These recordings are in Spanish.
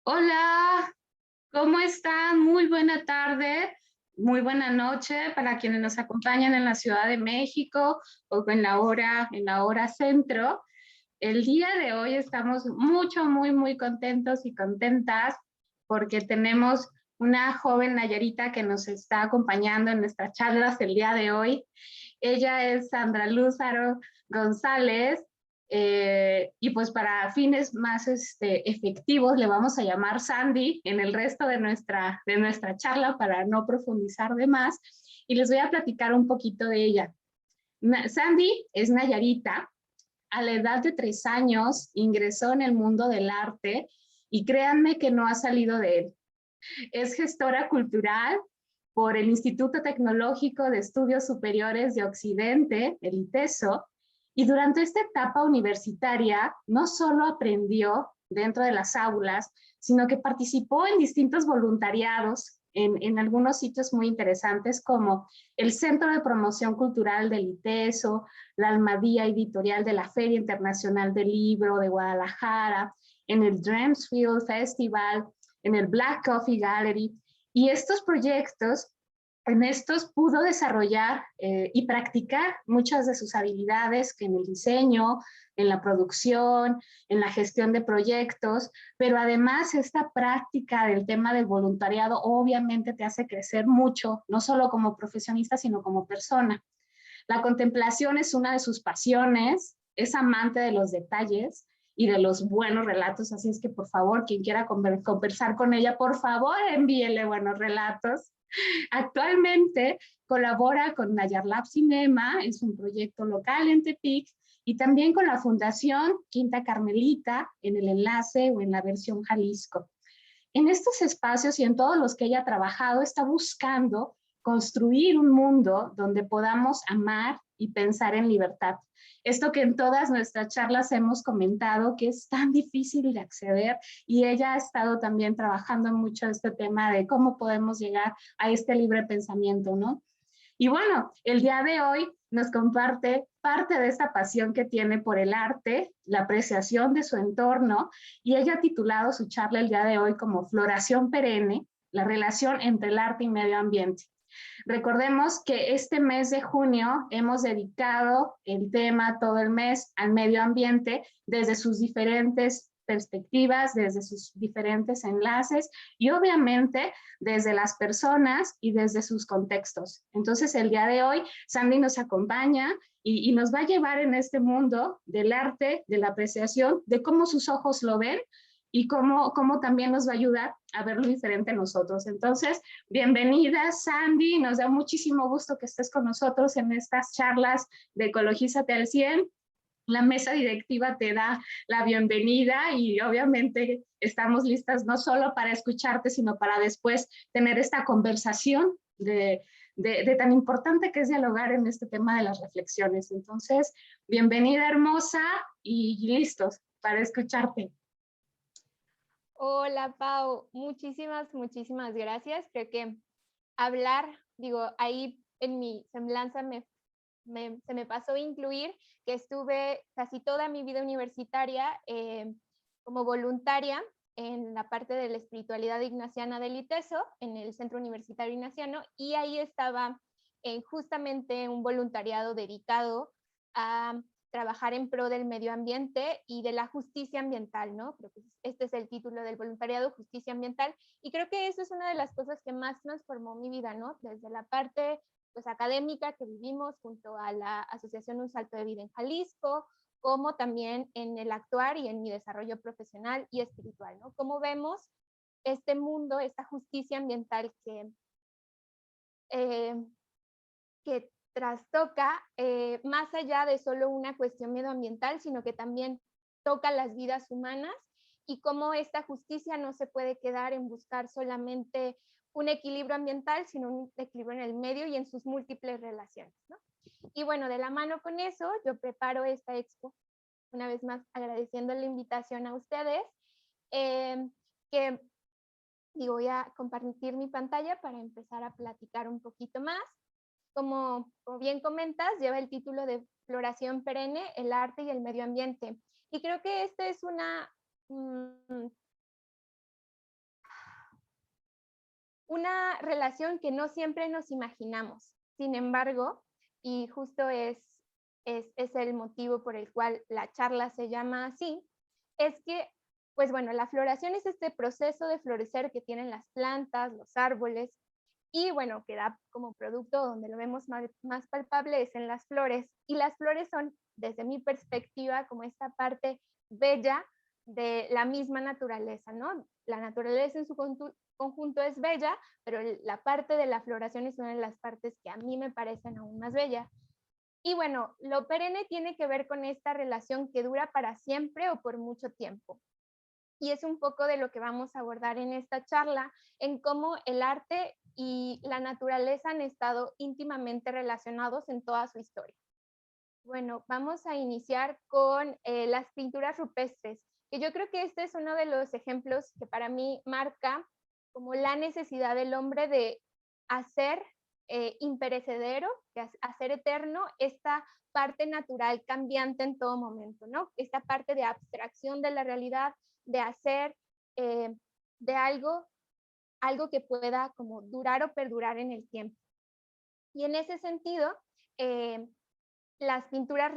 Hola, ¿cómo están? Muy buena tarde, muy buena noche para quienes nos acompañan en la Ciudad de México o en la hora centro. El día de hoy estamos muy contentos y contentas porque tenemos una joven Nayarita que nos está acompañando en nuestras charlas el día de hoy. Ella es Sandra Lúzaro González, y pues para fines más efectivos le vamos a llamar Sandy en el resto de nuestra charla para no profundizar de más. Y les voy a platicar un poquito de ella. Sandy es Nayarita. A la edad de 3 años ingresó en el mundo del arte y créanme que no ha salido de él. Es gestora cultural por el Instituto Tecnológico de Estudios Superiores de Occidente, el ITESO, y durante esta etapa universitaria no solo aprendió dentro de las aulas, sino que participó en distintos voluntariados en algunos sitios muy interesantes como el Centro de Promoción Cultural del ITESO, la Almadía Editorial de la Feria Internacional del Libro de Guadalajara, en el Dreamsfield Festival, en el Black Coffee Gallery, y estos proyectos, en estos pudo desarrollar y practicar muchas de sus habilidades que en el diseño, en la producción, en la gestión de proyectos, pero además esta práctica del tema del voluntariado obviamente te hace crecer mucho, no solo como profesionista, sino como persona. La contemplación es una de sus pasiones, es amante de los detalles y de los buenos relatos, así es que por favor, quien quiera conversar con ella, por favor envíele buenos relatos. Actualmente colabora con Nayar Lab Cinema, es un proyecto local en Tepic, y también con la Fundación Quinta Carmelita en el enlace o en la versión Jalisco. En estos espacios y en todos los que ella ha trabajado, está buscando construir un mundo donde podamos amar y pensar en libertad. Esto que en todas nuestras charlas hemos comentado que es tan difícil de acceder, y ella ha estado también trabajando mucho este tema de cómo podemos llegar a este libre pensamiento, ¿no? Y bueno, el día de hoy nos comparte parte de esta pasión que tiene por el arte, la apreciación de su entorno, y ella ha titulado su charla el día de hoy como Floración Perenne, la relación entre el arte y medio ambiente. Recordemos que este mes de junio hemos dedicado el tema todo el mes al medio ambiente desde sus diferentes perspectivas, desde sus diferentes enlaces y obviamente desde las personas y desde sus contextos. Entonces el día de hoy Sandy nos acompaña y nos va a llevar en este mundo del arte, de la apreciación, de cómo sus ojos lo ven y cómo también nos va a ayudar a verlo diferente en nosotros. Entonces, bienvenida, Sandy. Nos da muchísimo gusto que estés con nosotros en estas charlas de Ecologízate al 100. La mesa directiva te da la bienvenida y obviamente estamos listas no solo para escucharte, sino para después tener esta conversación de tan importante que es dialogar en este tema de las reflexiones. Entonces, bienvenida, hermosa, y listos para escucharte. Hola, Pau. Muchísimas gracias. Creo que hablar, digo, ahí en mi semblanza se me pasó a incluir que estuve casi toda mi vida universitaria como voluntaria en la parte de la espiritualidad ignaciana del ITESO, en el Centro Universitario Ignaciano, y ahí estaba justamente un voluntariado dedicado a trabajar en pro del medio ambiente y de la justicia ambiental, ¿no? Creo que este es el título del voluntariado, justicia ambiental, y creo que eso es una de las cosas que más transformó mi vida, ¿no? Desde la parte pues, académica que vivimos junto a la Asociación Un Salto de Vida en Jalisco, como también en el actuar y en mi desarrollo profesional y espiritual, ¿no? Cómo vemos este mundo, esta justicia ambiental eh, que trastoca más allá de solo una cuestión medioambiental, sino que también toca las vidas humanas, y cómo esta justicia no se puede quedar en buscar solamente un equilibrio ambiental, sino un equilibrio en el medio y en sus múltiples relaciones, ¿no? Y bueno, de la mano con eso, yo preparo esta expo, una vez más agradeciendo la invitación a ustedes, que digo, voy a compartir mi pantalla para empezar a platicar un poquito más. Como bien comentas, lleva el título de Floración Perenne, el arte y el medio ambiente. Y creo que esta es una mm, una relación que no siempre nos imaginamos. Sin embargo, y justo es el motivo por el cual la charla se llama así, es que, pues bueno, la floración es este proceso de florecer que tienen las plantas, los árboles, y bueno, que da como producto donde lo vemos más palpable es en las flores. Y las flores son, desde mi perspectiva, como esta parte bella de la misma naturaleza, ¿no? La naturaleza en su conjunto es bella, pero la parte de la floración es una de las partes que a mí me parecen aún más bella. Y bueno, lo perenne tiene que ver con esta relación que dura para siempre o por mucho tiempo. Y es un poco de lo que vamos a abordar en esta charla, en cómo el arte y la naturaleza han estado íntimamente relacionados en toda su historia. Bueno, vamos a iniciar con las pinturas rupestres, que yo creo que este es uno de los ejemplos que para mí marca como la necesidad del hombre de hacer imperecedero, de hacer eterno esta parte natural cambiante en todo momento, ¿no? Esta parte de abstracción de la realidad, de hacer de algo que pueda como durar o perdurar en el tiempo. Y en ese sentido, eh, las pinturas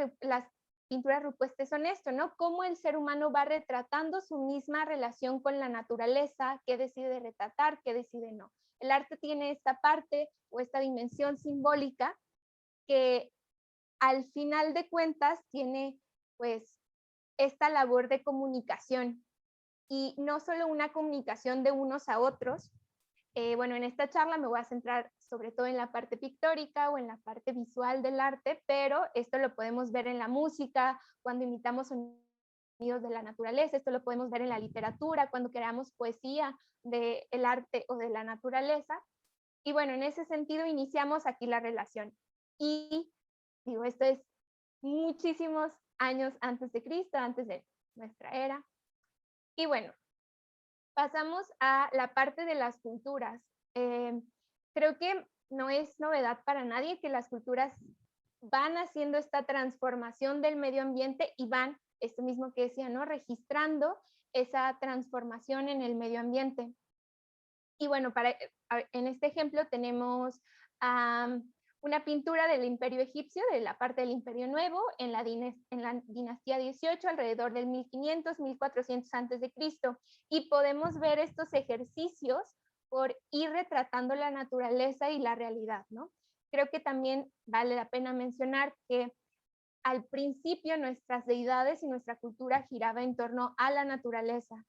rupestres son esto, ¿no? Cómo el ser humano va retratando su misma relación con la naturaleza, qué decide retratar, qué decide no. El arte tiene esta parte o esta dimensión simbólica que al final de cuentas tiene pues esta labor de comunicación y no solo una comunicación de unos a otros. Bueno, en esta charla me voy a centrar sobre todo en la parte pictórica o en la parte visual del arte, pero esto lo podemos ver en la música, cuando imitamos sonidos de la naturaleza, esto lo podemos ver en la literatura, cuando creamos poesía del arte o de la naturaleza. Y bueno, en ese sentido iniciamos aquí la relación. Y digo, esto es muchísimos años antes de Cristo, antes de nuestra era. Y bueno, pasamos a la parte de las culturas. Creo que no es novedad para nadie que las culturas van haciendo esta transformación del medio ambiente y van, esto mismo que decía, ¿no? Registrando esa transformación en el medio ambiente. Y bueno, en este ejemplo tenemos una pintura del Imperio egipcio, de la parte del Imperio Nuevo, en la dinastía 18, alrededor del 1500, 1400 antes de Cristo. Y podemos ver estos ejercicios por ir retratando la naturaleza y la realidad, ¿no? Creo que también vale la pena mencionar que al principio nuestras deidades y nuestra cultura giraba en torno a la naturaleza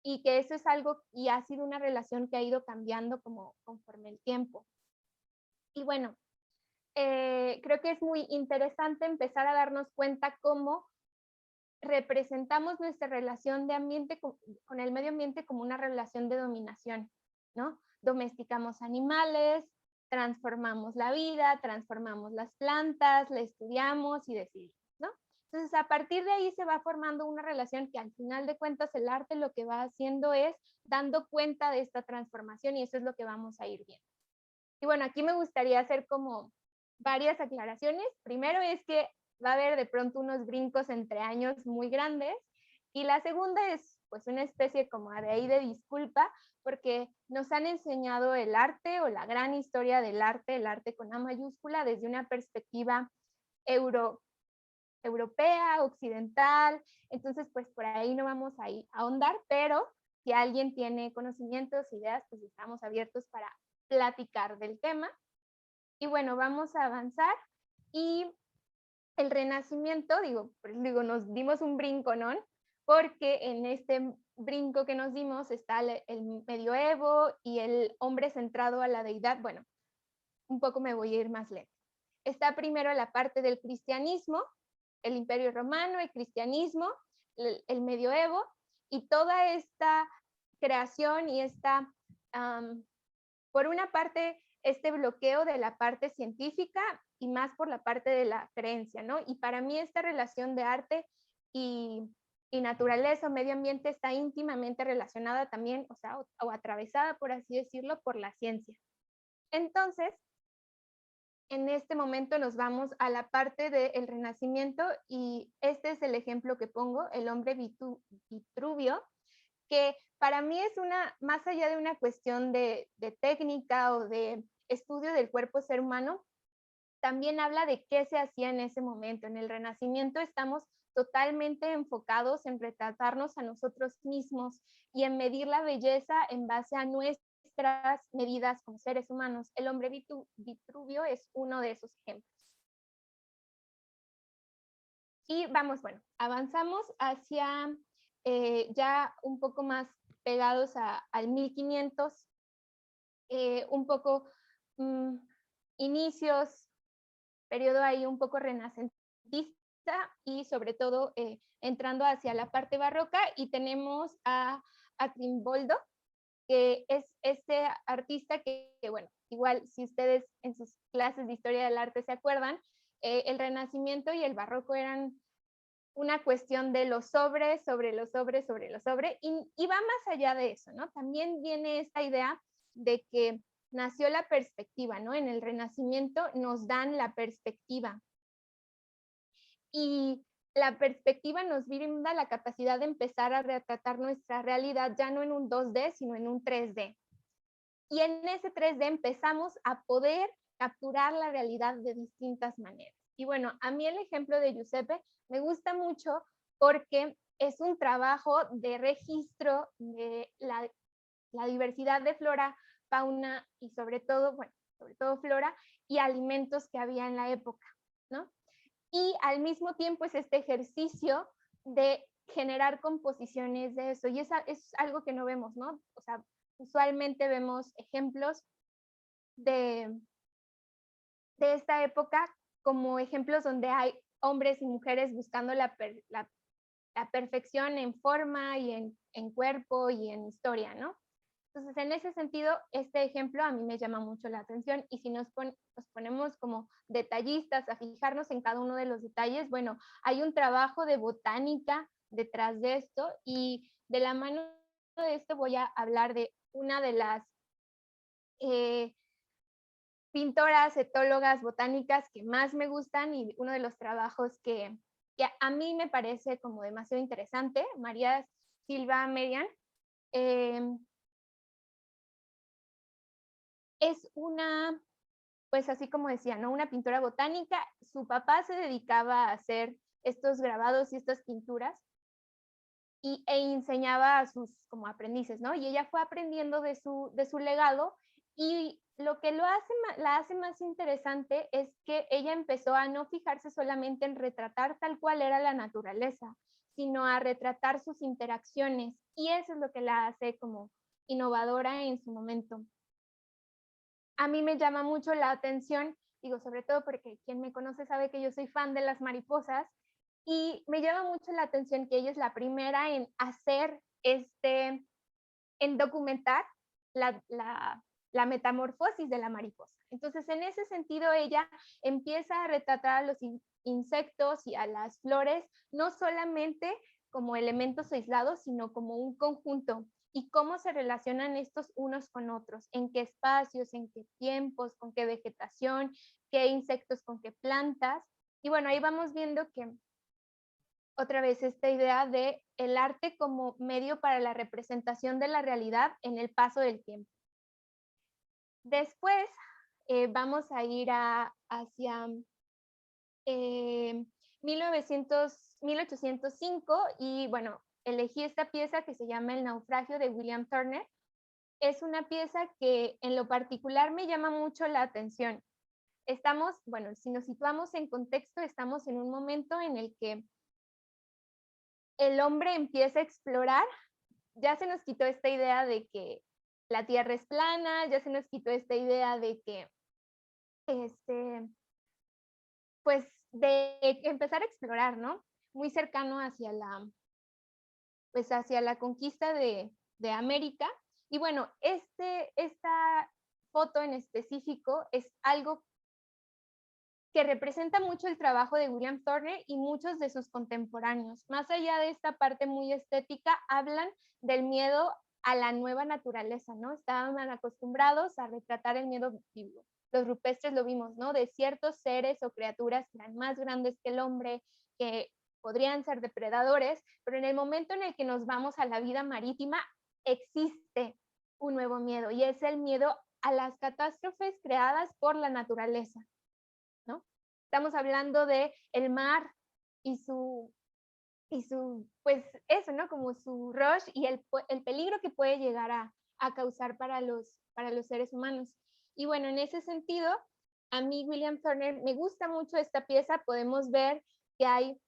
y que eso es algo y ha sido una relación que ha ido cambiando como conforme el tiempo. Y bueno, creo que es muy interesante empezar a darnos cuenta cómo representamos nuestra relación de ambiente con el medio ambiente como una relación de dominación, ¿no? Domesticamos animales, transformamos la vida, transformamos las plantas, la estudiamos y decidimos, ¿no? Entonces, a partir de ahí se va formando una relación que al final de cuentas el arte lo que va haciendo es dando cuenta de esta transformación y eso es lo que vamos a ir viendo. Y bueno, aquí me gustaría hacer como varias aclaraciones. Primero es que va a haber de pronto unos brincos entre años muy grandes. Y la segunda es pues una especie como de ahí de disculpa, porque nos han enseñado el arte o la gran historia del arte, el arte con A mayúscula, desde una perspectiva europea, occidental. Entonces, pues por ahí no vamos a ahondar, pero si alguien tiene conocimientos, ideas, pues estamos abiertos para platicar del tema. Y bueno, vamos a avanzar. Y el Renacimiento, nos dimos un brinco, ¿no? Porque en este brinco que nos dimos está el medioevo y el hombre centrado a la deidad. Bueno, un poco me voy a ir más lento. Está primero la parte del cristianismo, el Imperio Romano, el cristianismo, el medioevo y toda esta creación y esta, por una parte, este bloqueo de la parte científica y más por la parte de la creencia, ¿no? Y para mí esta relación de arte y naturaleza o medio ambiente está íntimamente relacionada también, o sea, o atravesada, por así decirlo, por la ciencia. Entonces, en este momento nos vamos a la parte del Renacimiento y este es el ejemplo que pongo, el hombre Vitruvio, que para mí es más allá de una cuestión de técnica o de estudio del cuerpo ser humano, también habla de qué se hacía en ese momento. En el Renacimiento estamos totalmente enfocados en retratarnos a nosotros mismos y en medir la belleza en base a nuestras medidas como seres humanos. El hombre Vitruvio es uno de esos ejemplos. Y vamos, bueno, avanzamos hacia ya un poco más pegados al 1500, un poco inicios, periodo ahí un poco renacentista y sobre todo entrando hacia la parte barroca, y tenemos a Trimboldo, que es este artista que, bueno, igual si ustedes en sus clases de historia del arte se acuerdan, el Renacimiento y el Barroco eran una cuestión de los sobre, y va más allá de eso, ¿no? También viene esta idea de que nació la perspectiva, ¿no? En el Renacimiento nos dan la perspectiva. Y la perspectiva nos brinda la capacidad de empezar a retratar nuestra realidad ya no en un 2D, sino en un 3D. Y en ese 3D empezamos a poder capturar la realidad de distintas maneras. Y bueno, a mí el ejemplo de Giuseppe me gusta mucho porque es un trabajo de registro de la diversidad de flora, fauna y sobre todo flora y alimentos que había en la época, ¿no? Y al mismo tiempo es este ejercicio de generar composiciones de eso. Y es algo que no vemos, ¿no? O sea, usualmente vemos ejemplos de esta época como ejemplos donde hay hombres y mujeres buscando la perfección en forma y en cuerpo y en historia, ¿no? Entonces, en ese sentido, este ejemplo a mí me llama mucho la atención, y si nos ponemos como detallistas a fijarnos en cada uno de los detalles, bueno, hay un trabajo de botánica detrás de esto, y de la mano de esto voy a hablar de una de las pintoras, etólogas, botánicas que más me gustan, y uno de los trabajos que a mí me parece como demasiado interesante, María Silva Merian. Es una, pues así como decía, ¿no? Una pintora botánica. Su papá se dedicaba a hacer estos grabados y estas pinturas e enseñaba a sus como aprendices, ¿no? Y ella fue aprendiendo de su legado, y lo que la hace más interesante es que ella empezó a no fijarse solamente en retratar tal cual era la naturaleza, sino a retratar sus interacciones, y eso es lo que la hace como innovadora en su momento. A mí me llama mucho la atención, digo, sobre todo porque quien me conoce sabe que yo soy fan de las mariposas, y me llama mucho la atención que ella es la primera en hacer en documentar la metamorfosis de la mariposa. Entonces, en ese sentido, ella empieza a retratar a los insectos y a las flores, no solamente como elementos aislados, sino como un conjunto, y cómo se relacionan estos unos con otros, en qué espacios, en qué tiempos, con qué vegetación, qué insectos con qué plantas. Y bueno, ahí vamos viendo que otra vez esta idea de el arte como medio para la representación de la realidad en el paso del tiempo. Después vamos a ir hacia 1805, y bueno, elegí esta pieza que se llama El naufragio de William Turner. Es una pieza que en lo particular me llama mucho la atención. Estamos, bueno, si nos situamos en contexto, estamos en un momento en el que el hombre empieza a explorar. Ya se nos quitó esta idea de que la Tierra es plana, ya se nos quitó esta idea de que, pues, de empezar a explorar, ¿no? Muy cercano hacia la conquista de América. Y bueno, esta foto en específico es algo que representa mucho el trabajo de William Turner y muchos de sus contemporáneos. Más allá de esta parte muy estética, hablan del miedo a la nueva naturaleza, ¿no? Estaban acostumbrados a retratar el miedo vivo. los rupestres lo vimos, ¿no? De ciertos seres o criaturas que eran más grandes que el hombre, que podrían ser depredadores, pero en el momento en el que nos vamos a la vida marítima, existe un nuevo miedo, y es el miedo a las catástrofes creadas por la naturaleza, ¿no? Estamos hablando de el mar y pues eso, ¿no? Como su rush y el peligro que puede llegar a causar para los seres humanos. Y bueno, en ese sentido, a mí William Turner me gusta mucho esta pieza. Podemos ver que hay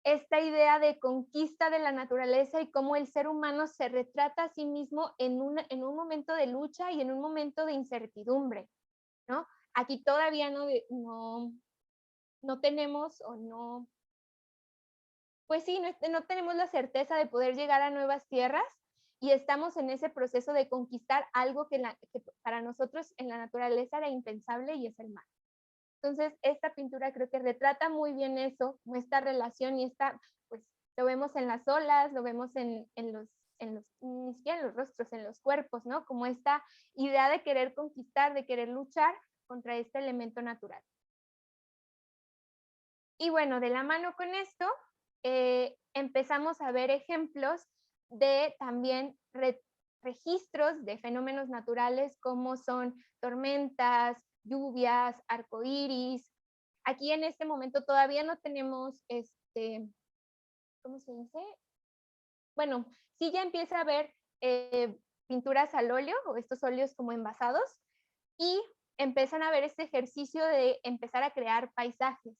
esta idea de conquista de la naturaleza y cómo el ser humano se retrata a sí mismo en un momento de lucha y en un momento de incertidumbre, ¿no? Aquí todavía no tenemos o no, pues sí, no tenemos la certeza de poder llegar a nuevas tierras y estamos en ese proceso de conquistar algo que para nosotros en la naturaleza era impensable, y es el mar. Entonces, esta pintura creo que retrata muy bien eso, esta relación, y pues lo vemos en las olas, lo vemos ni siquiera en los rostros, en los cuerpos, ¿no? Como esta idea de querer conquistar, de querer luchar contra este elemento natural. Y bueno, de la mano con esto, empezamos a ver ejemplos de también registros de fenómenos naturales como son tormentas, lluvias, arcoíris. Aquí en este momento todavía no tenemos, ¿cómo se dice? Bueno, sí ya empieza a haber pinturas al óleo o estos óleos como envasados, y empiezan a ver este ejercicio de empezar a crear paisajes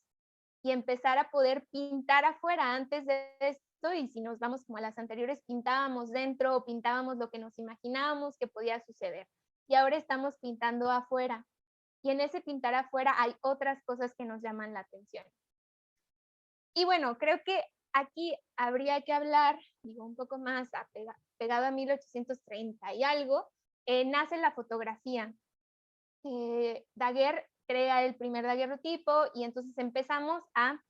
y empezar a poder pintar afuera. Antes de esto, y si nos vamos como a las anteriores, pintábamos dentro o pintábamos lo que nos imaginábamos que podía suceder. Y ahora estamos pintando afuera. Y en ese pintar afuera hay otras cosas que nos llaman la atención. Y bueno, creo que aquí habría que hablar, digo, un poco más pegado a 1830 y algo, nace la fotografía. Daguerre crea el primer daguerrotipo y entonces empezamos a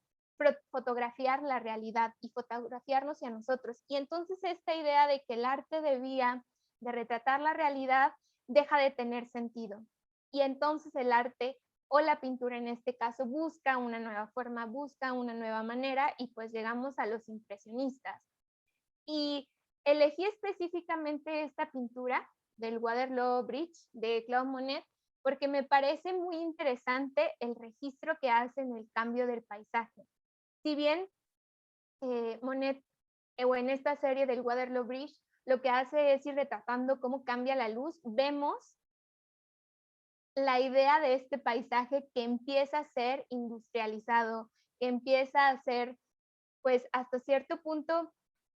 fotografiar la realidad y fotografiarnos a nosotros. Y entonces esta idea de que el arte debía de retratar la realidad deja de tener sentido. Y entonces el arte, o la pintura en este caso, busca una nueva forma, busca una nueva manera, y pues llegamos a los impresionistas. Y elegí específicamente esta pintura del Waterloo Bridge de Claude Monet porque me parece muy interesante el registro que hace en el cambio del paisaje. Si bien Monet, o en esta serie del Waterloo Bridge, lo que hace es ir retratando cómo cambia la luz, vemos la idea de este paisaje que empieza a ser industrializado, que empieza a ser, pues hasta cierto punto,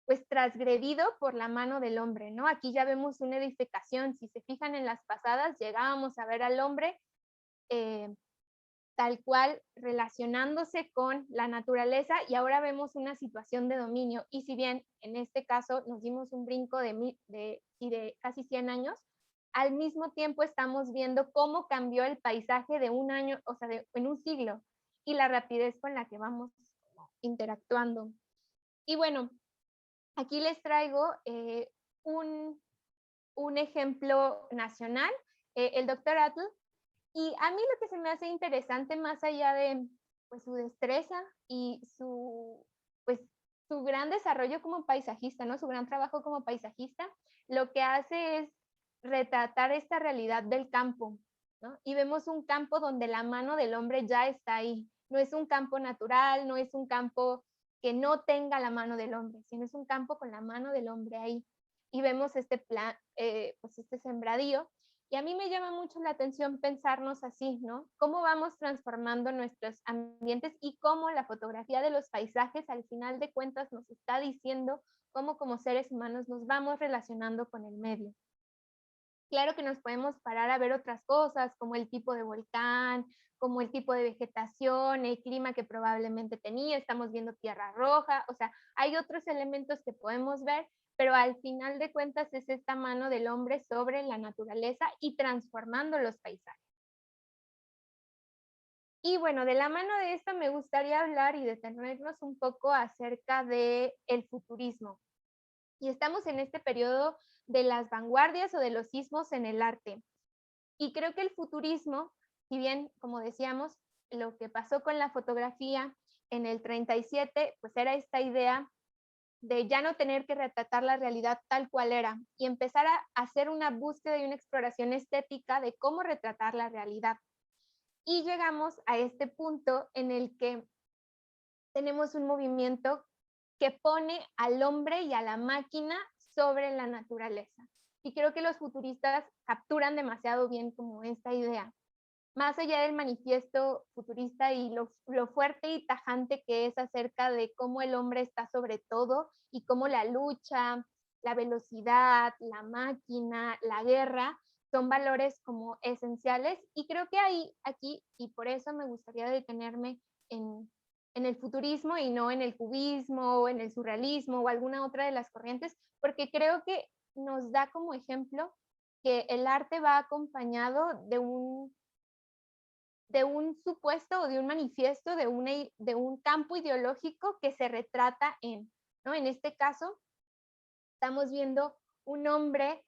pues transgredido por la mano del hombre, ¿no? Aquí ya vemos una edificación. Si se fijan en las pasadas, llegábamos a ver al hombre tal cual relacionándose con la naturaleza, y ahora vemos una situación de dominio. Y si bien en este caso nos dimos un brinco de casi 100 años, al mismo tiempo estamos viendo cómo cambió el paisaje de un año, o sea, en un siglo, y la rapidez con la que vamos interactuando. Y bueno, aquí les traigo un ejemplo nacional, el Dr. Atle. Y a mí lo que se me hace interesante, más allá de pues, su destreza y pues, su gran desarrollo como paisajista, ¿no? Su gran trabajo como paisajista, lo que hace es retratar esta realidad del campo, ¿no? Y vemos un campo donde la mano del hombre ya está ahí. No es un campo natural, no es un campo que no tenga la mano del hombre, sino es un campo con la mano del hombre ahí. Y vemos pues este sembradío. Y a mí me llama mucho la atención pensarnos así, ¿no? Cómo vamos transformando nuestros ambientes y cómo la fotografía de los paisajes al final de cuentas nos está diciendo cómo como seres humanos nos vamos relacionando con el medio. Claro que nos podemos parar a ver otras cosas, como el tipo de volcán, como el tipo de vegetación, el clima que probablemente tenía, estamos viendo tierra roja, o sea, hay otros elementos que podemos ver, pero al final de cuentas es esta mano del hombre sobre la naturaleza y transformando los paisajes. Y bueno, de la mano de esto me gustaría hablar y detenernos un poco acerca del futurismo. Y estamos en este periodo de las vanguardias o de los sismos en el arte. Y creo que el futurismo si bien, como decíamos, lo que pasó con la fotografía en el 37, pues era esta idea de ya no tener que retratar la realidad tal cual era y empezar a hacer una búsqueda y una exploración estética de cómo retratar la realidad. Y llegamos a este punto en el que tenemos un movimiento que pone al hombre y a la máquina sobre la naturaleza. Y creo que los futuristas capturan demasiado bien como esta idea. Más allá del manifiesto futurista y lo fuerte y tajante que es acerca de cómo el hombre está sobre todo y cómo la lucha, la velocidad, la máquina, la guerra son valores como esenciales y creo que aquí, y por eso me gustaría detenerme en, en el futurismo y no en el cubismo o en el surrealismo o alguna otra de las corrientes, porque creo que nos da como ejemplo que el arte va acompañado de un supuesto o de un manifiesto, de un campo ideológico que se retrata ¿no? En este caso, estamos viendo un hombre,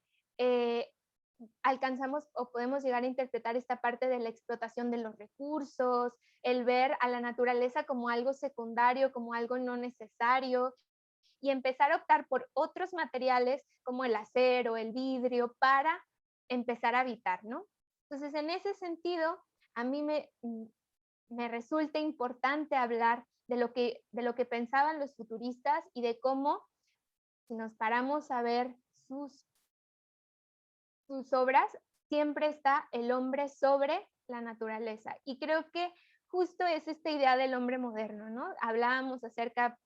alcanzamos o podemos llegar a interpretar esta parte de la explotación de los recursos, el ver a la naturaleza como algo secundario, como algo no necesario, y empezar a optar por otros materiales como el acero, el vidrio, para empezar a habitar, ¿no? Entonces, en ese sentido, a mí me resulta importante hablar de lo que pensaban los futuristas y de cómo, si nos paramos a ver sus obras, siempre está el hombre sobre la naturaleza. Y creo que justo es esta idea del hombre moderno, ¿no? Hablábamos acerca,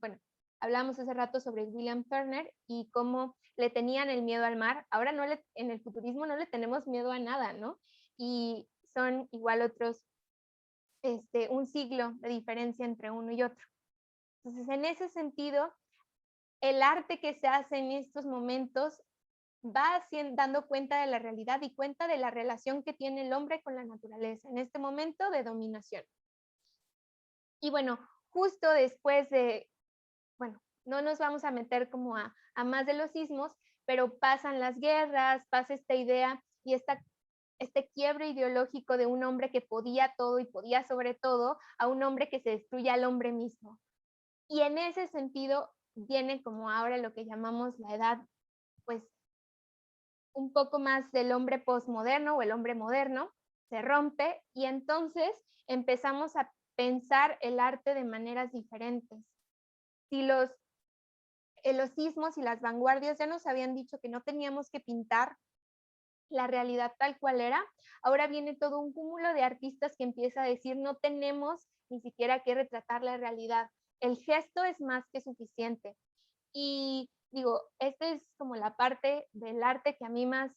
bueno, hablábamos hace rato sobre William Turner y cómo le tenían el miedo al mar. Ahora en el futurismo no le tenemos miedo a nada, ¿no? Y son igual otros, un siglo de diferencia entre uno y otro. Entonces, en ese sentido, el arte que se hace en estos momentos va dando cuenta de la realidad y cuenta de la relación que tiene el hombre con la naturaleza en este momento de dominación. Y bueno, justo después bueno, no nos vamos a meter como a más de los sismos, pero pasan las guerras, pasa esta idea y este quiebre ideológico de un hombre que podía todo y podía sobre todo a un hombre que se destruye al hombre mismo. Y en ese sentido viene como ahora lo que llamamos la edad, pues un poco más del hombre postmoderno o el hombre moderno, se rompe y entonces empezamos a pensar el arte de maneras diferentes. Si los sismos y las vanguardias ya nos habían dicho que no teníamos que pintar la realidad tal cual era, ahora viene todo un cúmulo de artistas que empieza a decir no tenemos ni siquiera que retratar la realidad, el gesto es más que suficiente. Y digo, esta es como la parte del arte que a mí más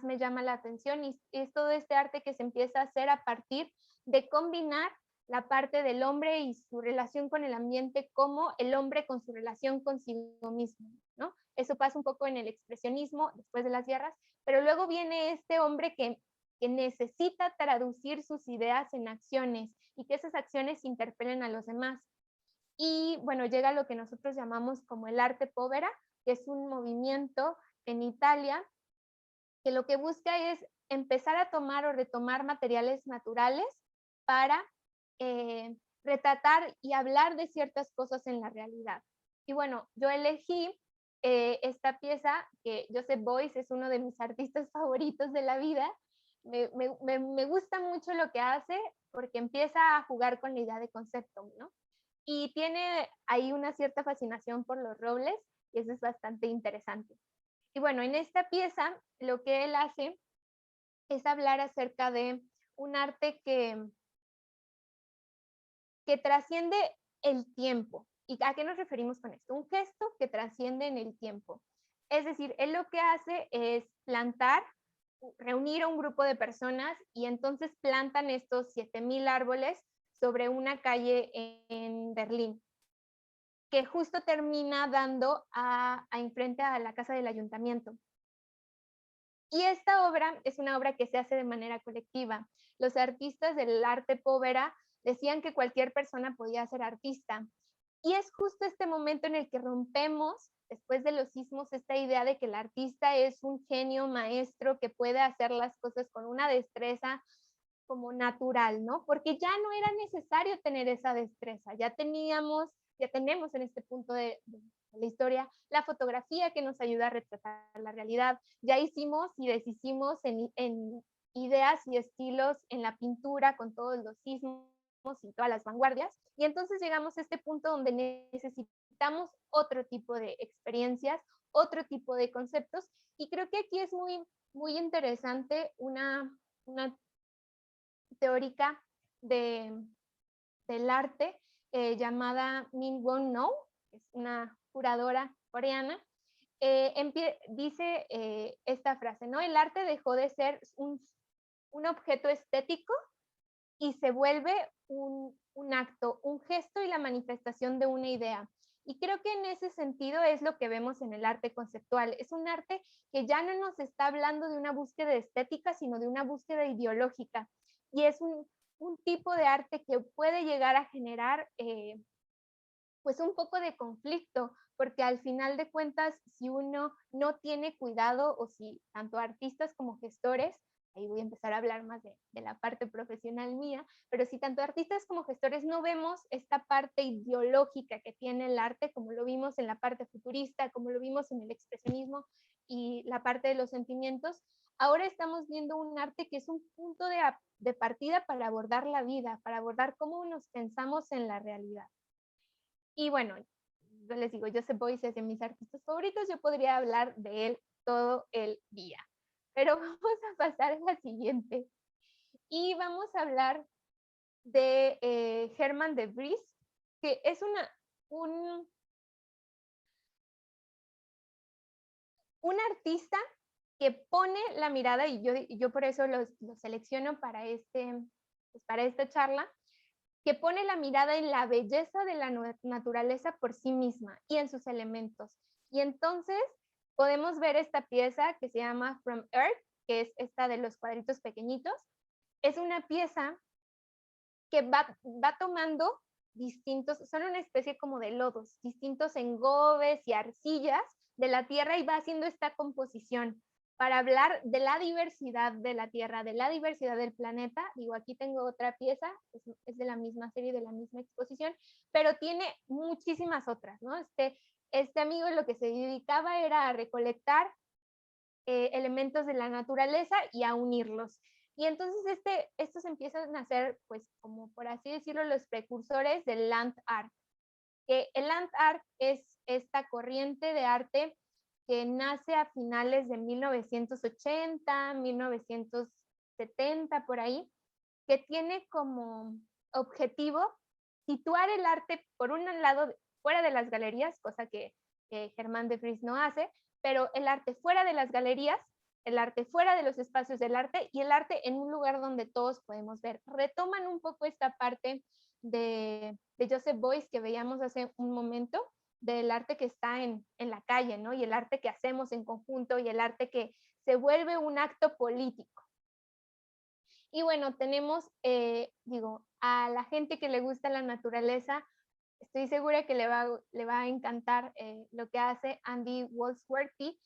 me llama la atención y es todo este arte que se empieza a hacer a partir de combinar la parte del hombre y su relación con el ambiente como el hombre con su relación consigo mismo, ¿no? Eso pasa un poco en el expresionismo después de las guerras, pero luego viene este hombre que necesita traducir sus ideas en acciones y que esas acciones interpelen a los demás. Y bueno, llega lo que nosotros llamamos como el arte povera, que es un movimiento en Italia que lo que busca es empezar a tomar o retomar materiales naturales para retratar y hablar de ciertas cosas en la realidad. Y bueno, yo elegí esta pieza que Joseph Beuys es uno de mis artistas favoritos de la vida. Me gusta mucho lo que hace porque empieza a jugar con la idea de concepto, ¿no? Y tiene ahí una cierta fascinación por los robles y eso es bastante interesante. Y bueno, en esta pieza lo que él hace es hablar acerca de un arte que trasciende el tiempo. ¿Y a qué nos referimos con esto? Un gesto que trasciende en el tiempo. Es decir, él lo que hace es plantar, reunir a un grupo de personas y entonces plantan estos 7,000 árboles sobre una calle en Berlín, que justo termina dando enfrente a la casa del ayuntamiento. Y esta obra es una obra que se hace de manera colectiva. Los artistas del arte povera decían que cualquier persona podía ser artista. Y es justo este momento en el que rompemos, después de los sismos, esta idea de que el artista es un genio maestro que puede hacer las cosas con una destreza como natural, ¿no? Porque ya no era necesario tener esa destreza, ya tenemos en este punto de la historia la fotografía que nos ayuda a retratar la realidad, ya hicimos y deshicimos en ideas y estilos en la pintura con todos los sismos y todas las vanguardias, y entonces llegamos a este punto donde necesitamos otro tipo de experiencias, otro tipo de conceptos, y creo que aquí es muy, muy interesante una teórica de, del arte llamada Min Won No, es una curadora coreana, dice esta frase, ¿no? El arte dejó de ser un objeto estético y se vuelve un acto, un gesto y la manifestación de una idea. Y creo que en ese sentido es lo que vemos en el arte conceptual. Es un arte que ya no nos está hablando de una búsqueda estética, sino de una búsqueda ideológica. Y es un tipo de arte que puede llegar a generar pues un poco de conflicto, porque al final de cuentas, si uno no tiene cuidado o si tanto artistas como gestores, ahí voy a empezar a hablar más de la parte profesional mía, pero si tanto artistas como gestores no vemos esta parte ideológica que tiene el arte, como lo vimos en la parte futurista, como lo vimos en el expresionismo y la parte de los sentimientos, ahora estamos viendo un arte que es un punto de partida para abordar la vida, para abordar cómo nos pensamos en la realidad. Y bueno, yo les digo, Joseph Beuys es de mis artistas favoritos, yo podría hablar de él todo el día. Pero vamos a pasar a la siguiente. Y vamos a hablar de Herman de Vries, que es un artista que pone la mirada, y yo por eso lo selecciono pues para esta charla, que pone la mirada en la belleza de la naturaleza por sí misma y en sus elementos. Y entonces podemos ver esta pieza que se llama From Earth, que es esta de los cuadritos pequeñitos. Es una pieza que va tomando distintos, son una especie como de lodos, distintos engobes y arcillas de la tierra y va haciendo esta composición para hablar de la diversidad de la Tierra, de la diversidad del planeta. Digo, aquí tengo otra pieza, es de la misma serie, de la misma exposición, pero tiene muchísimas otras, ¿no? Este amigo lo que se dedicaba era a recolectar elementos de la naturaleza y a unirlos. Y entonces estos empiezan a ser, pues, como por así decirlo, los precursores del land art. Que el land art es esta corriente de arte que nace a finales de 1980, 1970, por ahí, que tiene como objetivo situar el arte, por un lado, fuera de las galerías, cosa que Germán de Vries no hace, pero el arte fuera de las galerías, el arte fuera de los espacios del arte y el arte en un lugar donde todos podemos ver. Retoman un poco esta parte de Joseph Beuys que veíamos hace un momento, del arte que está en la calle, ¿no? Y el arte que hacemos en conjunto y el arte que se vuelve un acto político. Y bueno, tenemos, a la gente que le gusta la naturaleza, estoy segura que le va a encantar lo que hace Andy Goldsworthy,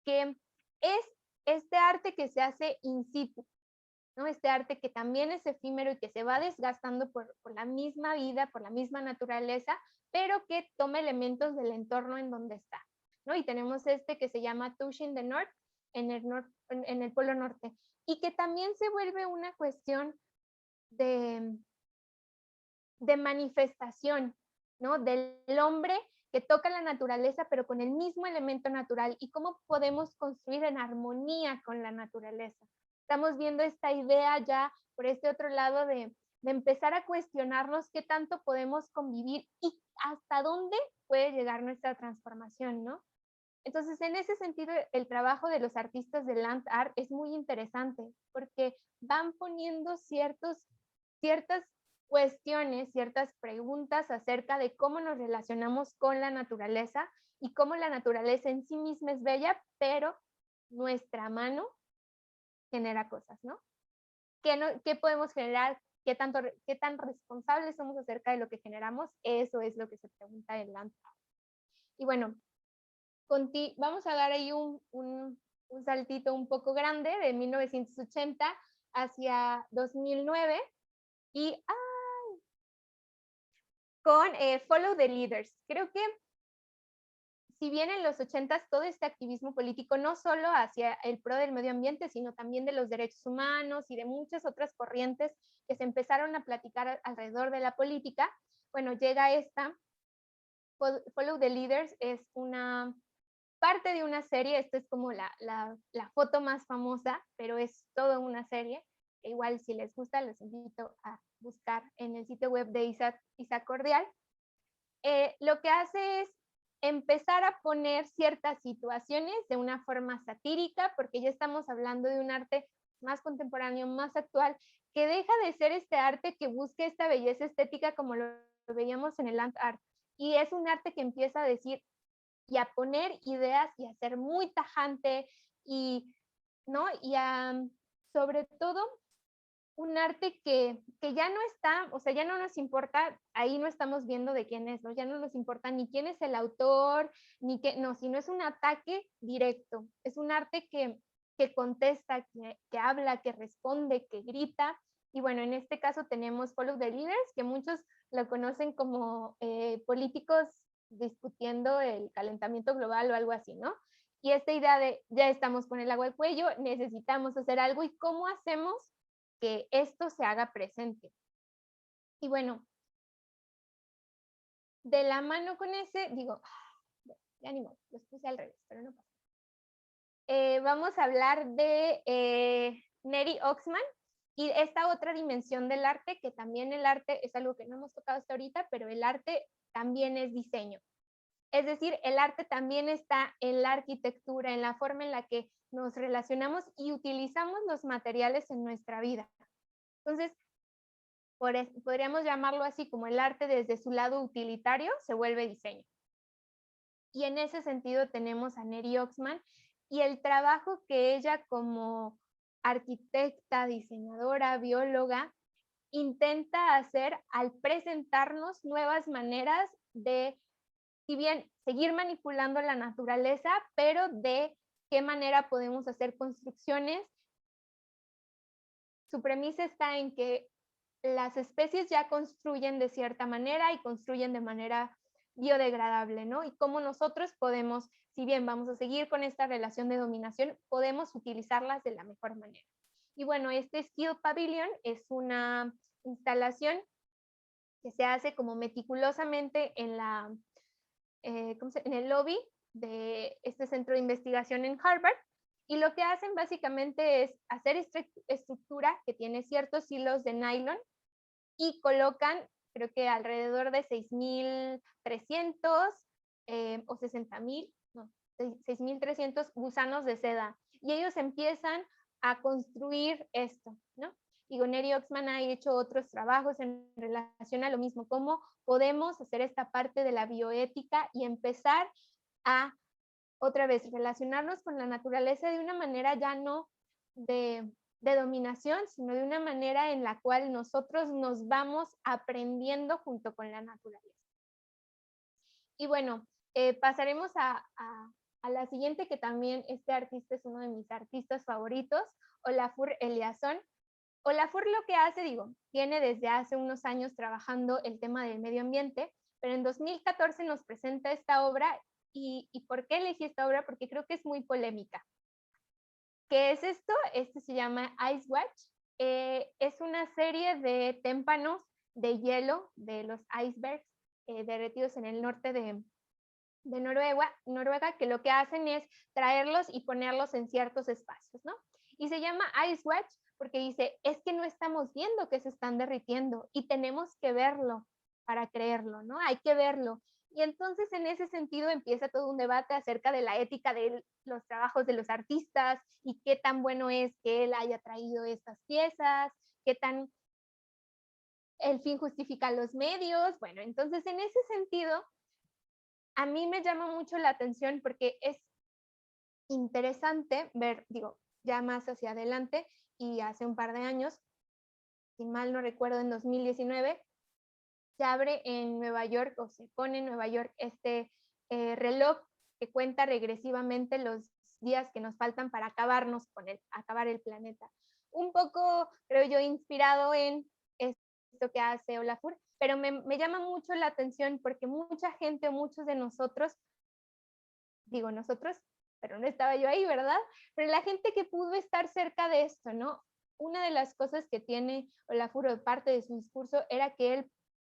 que es este arte que se hace in situ, ¿no? Este arte que también es efímero y que se va desgastando por la misma vida, por la misma naturaleza, pero que toma elementos del entorno en donde está, ¿no? Y tenemos este que se llama Touching the North, en el Polo Norte, y que también se vuelve una cuestión de manifestación, ¿no? Del hombre que toca la naturaleza, pero con el mismo elemento natural, y cómo podemos construir en armonía con la naturaleza. Estamos viendo esta idea ya por este otro lado de empezar a cuestionarnos qué tanto podemos convivir y hasta dónde puede llegar nuestra transformación, ¿no? Entonces, en ese sentido, el trabajo de los artistas de land art es muy interesante porque van poniendo ciertas cuestiones, ciertas preguntas acerca de cómo nos relacionamos con la naturaleza y cómo la naturaleza en sí misma es bella, pero nuestra mano genera cosas, ¿no? ¿Qué podemos generar? ¿Qué tan responsables somos acerca de lo que generamos? Eso es lo que se pregunta en land art. Y bueno, vamos a dar ahí un saltito un poco grande de 1980 hacia 2009 y con Follow the Leaders. Creo que si bien en los 80s todo este activismo político no solo hacia el pro del medio ambiente, sino también de los derechos humanos y de muchas otras corrientes que se empezaron a platicar alrededor de la política, bueno, llega esta. Follow the Leaders es una parte de una serie, esta es como la foto más famosa, pero es toda una serie. Igual si les gusta, los invito a buscar en el sitio web de Isa Cordial. Lo que hace es empezar a poner ciertas situaciones de una forma satírica, porque ya estamos hablando de un arte más contemporáneo, más actual, que deja de ser este arte que busque esta belleza estética como lo veíamos en el land art, y es un arte que empieza a decir y a poner ideas y a ser muy tajante y, ¿no? Y a, sobre todo, un arte que ya no está, o sea, ya no nos importa, ahí no estamos viendo de quién es, ¿no? Ya no nos importa ni quién es el autor, ni qué, no, sino es un ataque directo, es un arte que contesta, que habla, que responde, que grita, y bueno, en este caso tenemos Follow the Leaders, que muchos lo conocen como políticos discutiendo el calentamiento global o algo así, ¿no? Y esta idea de ya estamos con el agua al cuello, necesitamos hacer algo, ¿y cómo hacemos que esto se haga presente? Y bueno, de la mano con ese, digo, ya ni modo, los puse al revés, pero no pasa. Vamos a hablar de Nettie Oxman y esta otra dimensión del arte, que también el arte es algo que no hemos tocado hasta ahorita, pero el arte también es diseño. Es decir, el arte también está en la arquitectura, en la forma en la que nos relacionamos y utilizamos los materiales en nuestra vida. Entonces, podríamos llamarlo así, como el arte desde su lado utilitario se vuelve diseño. Y en ese sentido tenemos a Nettie Oxman y el trabajo que ella como arquitecta, diseñadora, bióloga, intenta hacer al presentarnos nuevas maneras de, si bien seguir manipulando la naturaleza, pero de qué manera podemos hacer construcciones. Su premisa está en que las especies ya construyen de cierta manera y construyen de manera biodegradable, ¿no? Y cómo nosotros podemos, si bien vamos a seguir con esta relación de dominación, podemos utilizarlas de la mejor manera. Y bueno, este Skill Pavilion es una instalación que se hace como meticulosamente en en el lobby de este centro de investigación en Harvard. Y lo que hacen básicamente es hacer esta estructura que tiene ciertos hilos de nylon y colocan, creo que alrededor de 6.300 o 60.000, no, 6.300 gusanos de seda. Y ellos empiezan a construir esto, ¿no? Y Nettie Oxman ha hecho otros trabajos en relación a lo mismo, cómo podemos hacer esta parte de la bioética y empezar a, otra vez, relacionarnos con la naturaleza de una manera ya no de dominación, sino de una manera en la cual nosotros nos vamos aprendiendo junto con la naturaleza. Y bueno, pasaremos a la siguiente, que también este artista es uno de mis artistas favoritos, Olafur Eliasson. Olafur lo que hace, digo, tiene desde hace unos años trabajando el tema del medio ambiente, pero en 2014 nos presenta esta obra. ¿Y por qué elegí esta obra? Porque creo que es muy polémica. ¿Qué es esto? Este se llama Ice Watch. Es una serie de témpanos de hielo de los icebergs derretidos en el norte de Noruega, que lo que hacen es traerlos y ponerlos en ciertos espacios, ¿no? Y se llama Ice Watch porque dice, es que no estamos viendo que se están derritiendo y tenemos que verlo para creerlo, ¿no? Hay que verlo. Y entonces en ese sentido empieza todo un debate acerca de la ética de los trabajos de los artistas y qué tan bueno es que él haya traído estas piezas, qué tan el fin justifica los medios. Bueno, entonces en ese sentido, a mí me llama mucho la atención porque es interesante ver, digo, ya más hacia adelante y hace un par de años, si mal no recuerdo, en 2019, se abre en Nueva York o se pone en Nueva York este reloj que cuenta regresivamente los días que nos faltan para acabar el planeta. un poco, creo yo, inspirado en esto que hace Olafur, pero me llama mucho la atención porque mucha gente, muchos de nosotros, digo nosotros, pero no estaba yo ahí, ¿verdad? Pero la gente que pudo estar cerca de esto, ¿no? Una de las cosas que tiene Olafur, parte de su discurso, era que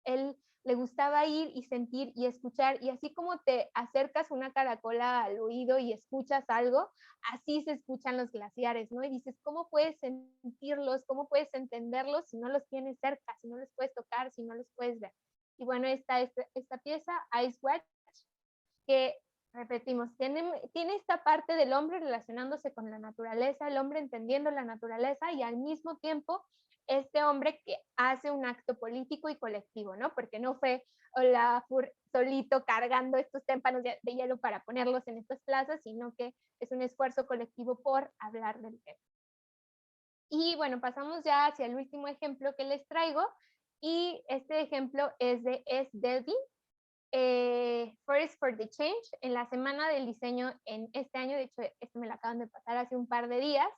él le gustaba ir y sentir y escuchar, y así como te acercas una caracola al oído y escuchas algo, así se escuchan los glaciares, ¿no? Y dices, ¿cómo puedes sentirlos? ¿Cómo puedes entenderlos si no los tienes cerca, si no los puedes tocar, si no los puedes ver? Y bueno, esta pieza, Ice Watch, que repetimos, tiene esta parte del hombre relacionándose con la naturaleza, el hombre entendiendo la naturaleza y al mismo tiempo este hombre que hace un acto político y colectivo, ¿no? Porque no fue Olafur solito cargando estos témpanos de hielo para ponerlos en estas plazas, sino que es un esfuerzo colectivo por hablar del tema. Y bueno, pasamos ya hacia el último ejemplo que les traigo, y este ejemplo es de S. Delvey, Forest for the Change, en la semana del diseño en este año, de hecho, esto me lo acaban de pasar hace un par de días,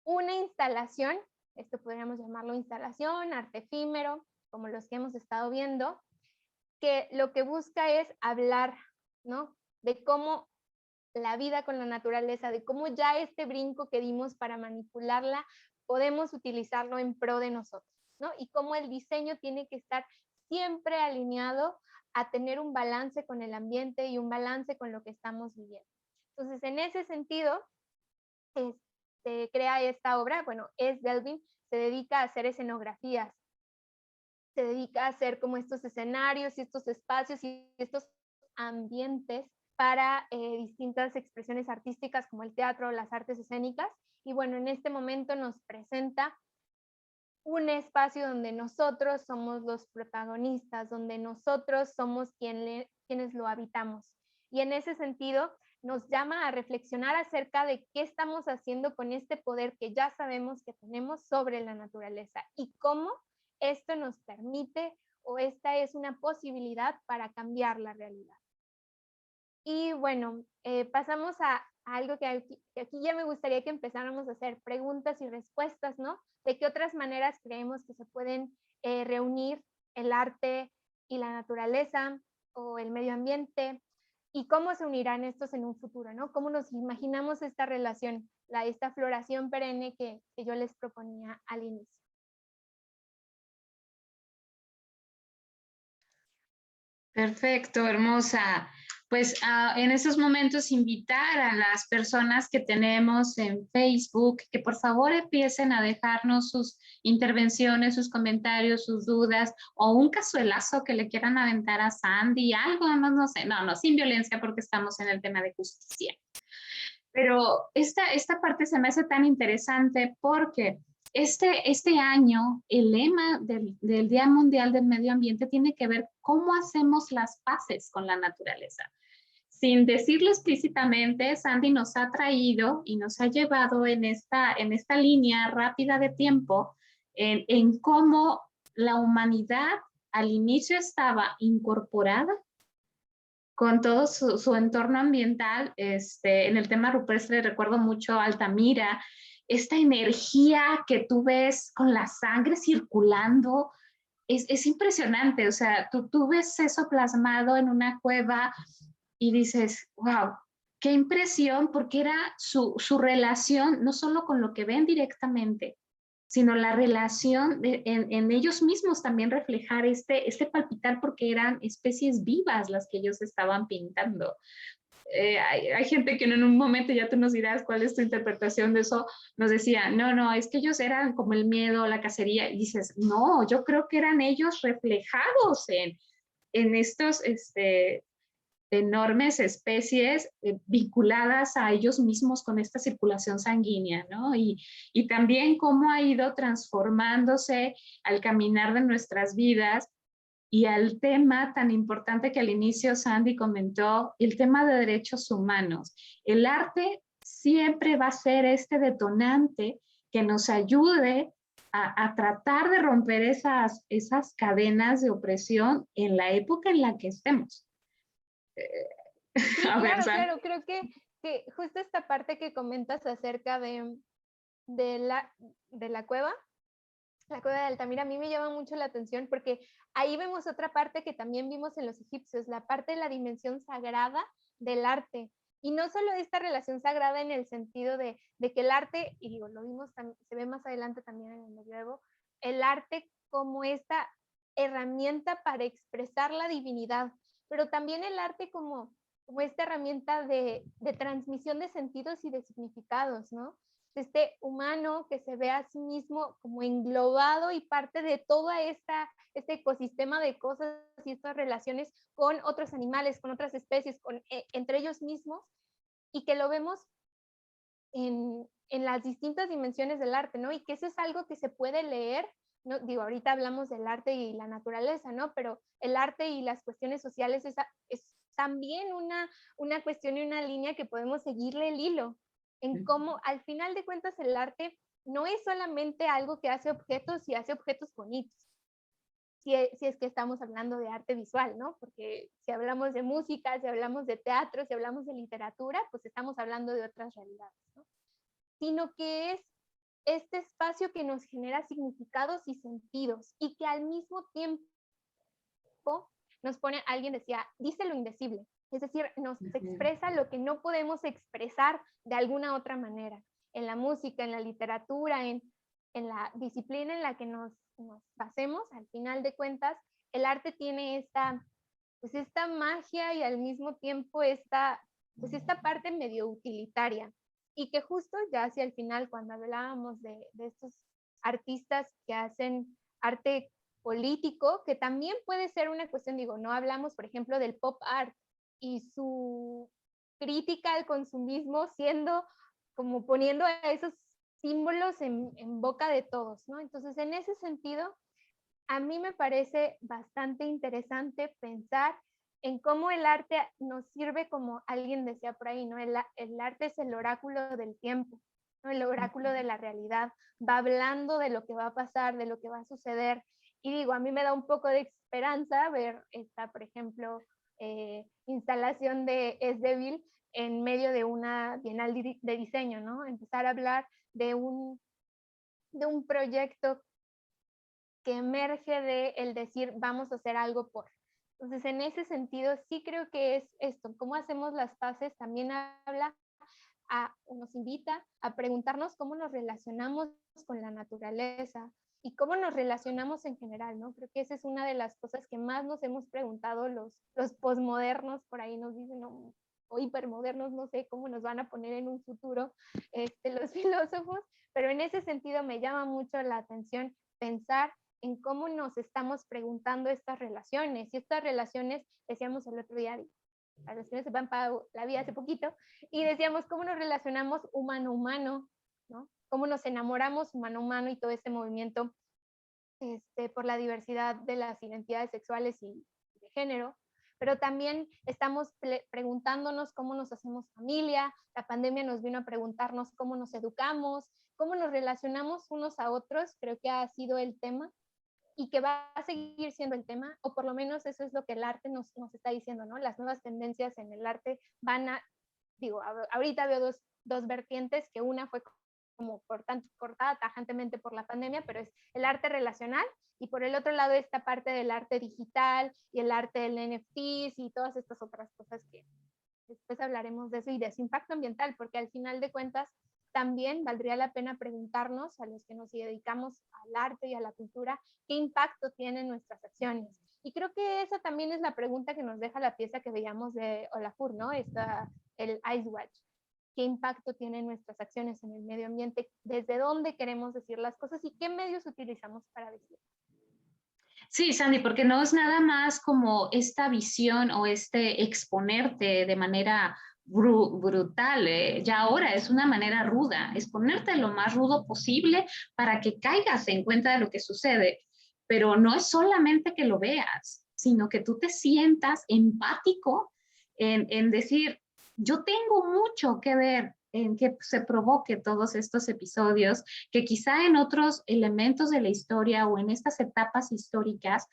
una instalación, esto podríamos llamarlo instalación, arte efímero, como los que hemos estado viendo, que lo que busca es hablar, ¿no? De cómo la vida con la naturaleza, de cómo ya este brinco que dimos para manipularla, podemos utilizarlo en pro de nosotros, ¿no? Y cómo el diseño tiene que estar siempre alineado a tener un balance con el ambiente y un balance con lo que estamos viviendo. Entonces, en ese sentido, se crea esta obra. Bueno, S. Delvey se dedica a hacer escenografías, se dedica a hacer como estos escenarios y estos espacios y estos ambientes para distintas expresiones artísticas como el teatro, las artes escénicas. Y bueno, en este momento nos presenta un espacio donde nosotros somos los protagonistas, donde nosotros somos quienes lo habitamos. Y en ese sentido, nos llama a reflexionar acerca de qué estamos haciendo con este poder que ya sabemos que tenemos sobre la naturaleza y cómo esto nos permite o esta es una posibilidad para cambiar la realidad. Y bueno, pasamos a algo que aquí ya me gustaría que empezáramos a hacer preguntas y respuestas, ¿no? De qué otras maneras creemos que se pueden reunir el arte y la naturaleza o el medio ambiente y cómo se unirán estos en un futuro, ¿no? Cómo nos imaginamos esta relación, esta floración perenne que yo les proponía al inicio. Perfecto, hermosa. Pues en estos momentos invitar a las personas que tenemos en Facebook que por favor empiecen a dejarnos sus intervenciones, sus comentarios, sus dudas o un cazuelazo que le quieran aventar a Sandy, algo, no sé, no, sin violencia porque estamos en el tema de justicia. Pero esta parte se me hace tan interesante porque este año el lema del Día Mundial del Medio Ambiente tiene que ver cómo hacemos las paces con la naturaleza. Sin decirlo explícitamente, Sandy nos ha traído y nos ha llevado en esta línea rápida de tiempo en cómo la humanidad al inicio estaba incorporada con todo su entorno ambiental. En el tema rupestre recuerdo mucho Altamira, esta energía que tú ves con la sangre circulando, es impresionante. O sea, tú ves eso plasmado en una cueva y dices, wow, qué impresión, porque era su relación no solo con lo que ven directamente, sino la relación en ellos mismos también reflejar este palpitar, porque eran especies vivas las que ellos estaban pintando. Hay gente que en un momento, ya tú nos dirás cuál es tu interpretación de eso, nos decía, no, es que ellos eran como el miedo, la cacería, y dices, no, yo creo que eran ellos reflejados en estos enormes especies vinculadas a ellos mismos con esta circulación sanguínea, ¿no? Y también cómo ha ido transformándose al caminar de nuestras vidas y al tema tan importante que al inicio Sandy comentó, el tema de derechos humanos. El arte siempre va a ser este detonante que nos ayude a tratar de romper esas cadenas de opresión en la época en la que estemos. Sí, claro, creo que justo esta parte que comentas acerca de de la cueva de Altamira, a mí me llama mucho la atención porque ahí vemos otra parte que también vimos en los egipcios, la parte de la dimensión sagrada del arte. Y no solo esta relación sagrada en el sentido de que el arte, y digo, lo vimos, se ve más adelante también en el medioevo, el arte como esta herramienta para expresar la divinidad, pero también el arte como esta herramienta de transmisión de sentidos y de significados, ¿no? Este humano que se ve a sí mismo como englobado y parte de todo este ecosistema de cosas y estas relaciones con otros animales, con otras especies, entre ellos mismos, y que lo vemos en las distintas dimensiones del arte, ¿no? Y que eso es algo que se puede leer, ¿no? Digo, ahorita hablamos del arte y la naturaleza, ¿no? Pero el arte y las cuestiones sociales es también una cuestión y una línea que podemos seguirle el hilo, en cómo al final de cuentas el arte no es solamente algo que hace objetos y hace objetos bonitos, si es que estamos hablando de arte visual, ¿no? Porque si hablamos de música, si hablamos de teatro, si hablamos de literatura, pues estamos hablando de otras realidades, ¿no? Sino que es este espacio que nos genera significados y sentidos y que al mismo tiempo nos pone, alguien decía, dice lo indecible, es decir, nos expresa lo que no podemos expresar de alguna otra manera, en la música, en la literatura, en la disciplina en la que nos basemos, al final de cuentas, el arte tiene esta magia y al mismo tiempo esta parte medio utilitaria, y que justo ya hacia el final, cuando hablábamos de estos artistas que hacen arte político, que también puede ser una cuestión, digo, no hablamos, por ejemplo, del pop art y su crítica al consumismo siendo como poniendo a esos símbolos en boca de todos, ¿no? Entonces, en ese sentido, a mí me parece bastante interesante pensar en cómo el arte nos sirve, como alguien decía por ahí, ¿no? El arte es el oráculo del tiempo, ¿no? El oráculo de la realidad, va hablando de lo que va a pasar, de lo que va a suceder. Y digo, a mí me da un poco de esperanza ver esta, por ejemplo, instalación de Es Débil en medio de una bienal de diseño, ¿no? Empezar a hablar de un proyecto que emerge de el decir vamos a hacer algo por. Entonces, en ese sentido, sí creo que es esto, cómo hacemos las paces, también habla nos invita a preguntarnos cómo nos relacionamos con la naturaleza y cómo nos relacionamos en general, ¿no? Creo que esa es una de las cosas que más nos hemos preguntado los posmodernos, por ahí nos dicen, no, o hipermodernos, no sé cómo nos van a poner en un futuro los filósofos, pero en ese sentido me llama mucho la atención pensar en cómo nos estamos preguntando estas relaciones. Y estas relaciones, decíamos el otro día, las relaciones se van para la vida hace poquito, y decíamos cómo nos relacionamos humano-humano, ¿no? Cómo nos enamoramos humano-humano y todo este movimiento por la diversidad de las identidades sexuales y de género, pero también estamos preguntándonos cómo nos hacemos familia. La pandemia nos vino a preguntarnos cómo nos educamos, cómo nos relacionamos unos a otros, creo que ha sido el tema y que va a seguir siendo el tema, o por lo menos eso es lo que el arte nos está diciendo, ¿no? Las nuevas tendencias en el arte van a, digo, ahorita veo dos vertientes, que una fue como cortada tajantemente por la pandemia, pero es el arte relacional, y por el otro lado esta parte del arte digital y el arte del NFTs y todas estas otras cosas que después hablaremos de eso, y de su impacto ambiental, porque al final de cuentas también valdría la pena preguntarnos a los que nos dedicamos al arte y a la cultura, qué impacto tienen nuestras acciones. Y creo que esa también es la pregunta que nos deja la pieza que veíamos de Olafur, ¿no? El Ice Watch. ¿Qué impacto tienen nuestras acciones en el medio ambiente? ¿Desde dónde queremos decir las cosas y qué medios utilizamos para decirlas? Sí, Sandy, porque no es nada más como esta visión o exponerte de manera brutal, ya ahora es una manera ruda, es ponerte lo más rudo posible para que caigas en cuenta de lo que sucede, pero no es solamente que lo veas, sino que tú te sientas empático en decir, yo tengo mucho que ver en que se provoque todos estos episodios, que quizá en otros elementos de la historia o en estas etapas históricas,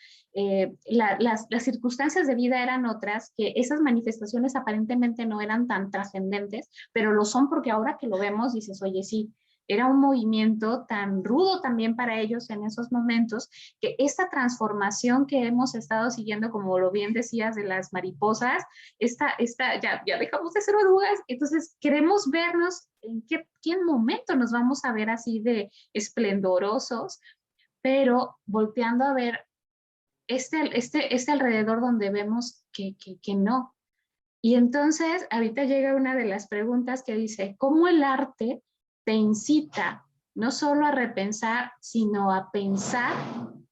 las circunstancias de vida eran otras, que esas manifestaciones aparentemente no eran tan trascendentes, pero lo son porque ahora que lo vemos dices, oye, sí, era un movimiento tan rudo también para ellos en esos momentos, que esta transformación que hemos estado siguiendo, como lo bien decías, de las mariposas, ya dejamos de ser orugas, entonces queremos vernos en qué momento nos vamos a ver así de esplendorosos, pero volteando a ver este alrededor donde vemos que no. Y entonces ahorita llega una de las preguntas que dice, ¿cómo el arte te incita no solo a repensar, sino a pensar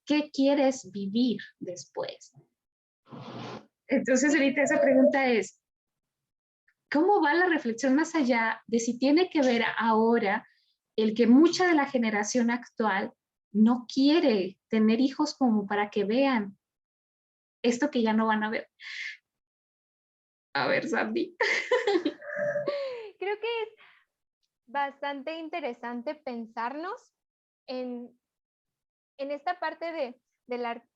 qué quieres vivir después? Entonces ahorita esa pregunta es, ¿cómo va la reflexión más allá de si tiene que ver ahora el que mucha de la generación actual no quiere tener hijos como para que vean esto que ya no van a ver? A ver, Sandy. Creo que es bastante interesante pensarnos en esta parte del arte,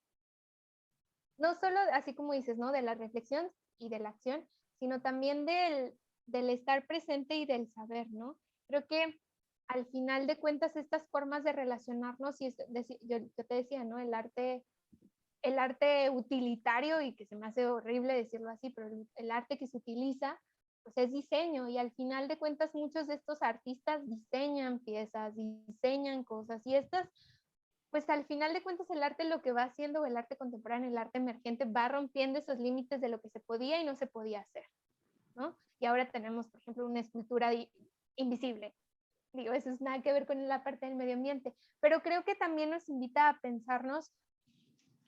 no solo así como dices, ¿no? De la reflexión y de la acción, sino también del estar presente y del saber, ¿no? Creo que al final de cuentas estas formas de relacionarnos, y yo te decía, ¿no? El arte utilitario, y que se me hace horrible decirlo así, pero el arte que se utiliza, pues es diseño, y al final de cuentas muchos de estos artistas diseñan piezas, diseñan cosas, y estas, pues al final de cuentas el arte lo que va haciendo, el arte contemporáneo, el arte emergente, va rompiendo esos límites de lo que se podía y no se podía hacer, ¿no? Y ahora tenemos, por ejemplo, una escultura invisible. Digo, eso es nada que ver con la parte del medio ambiente, pero creo que también nos invita a pensarnos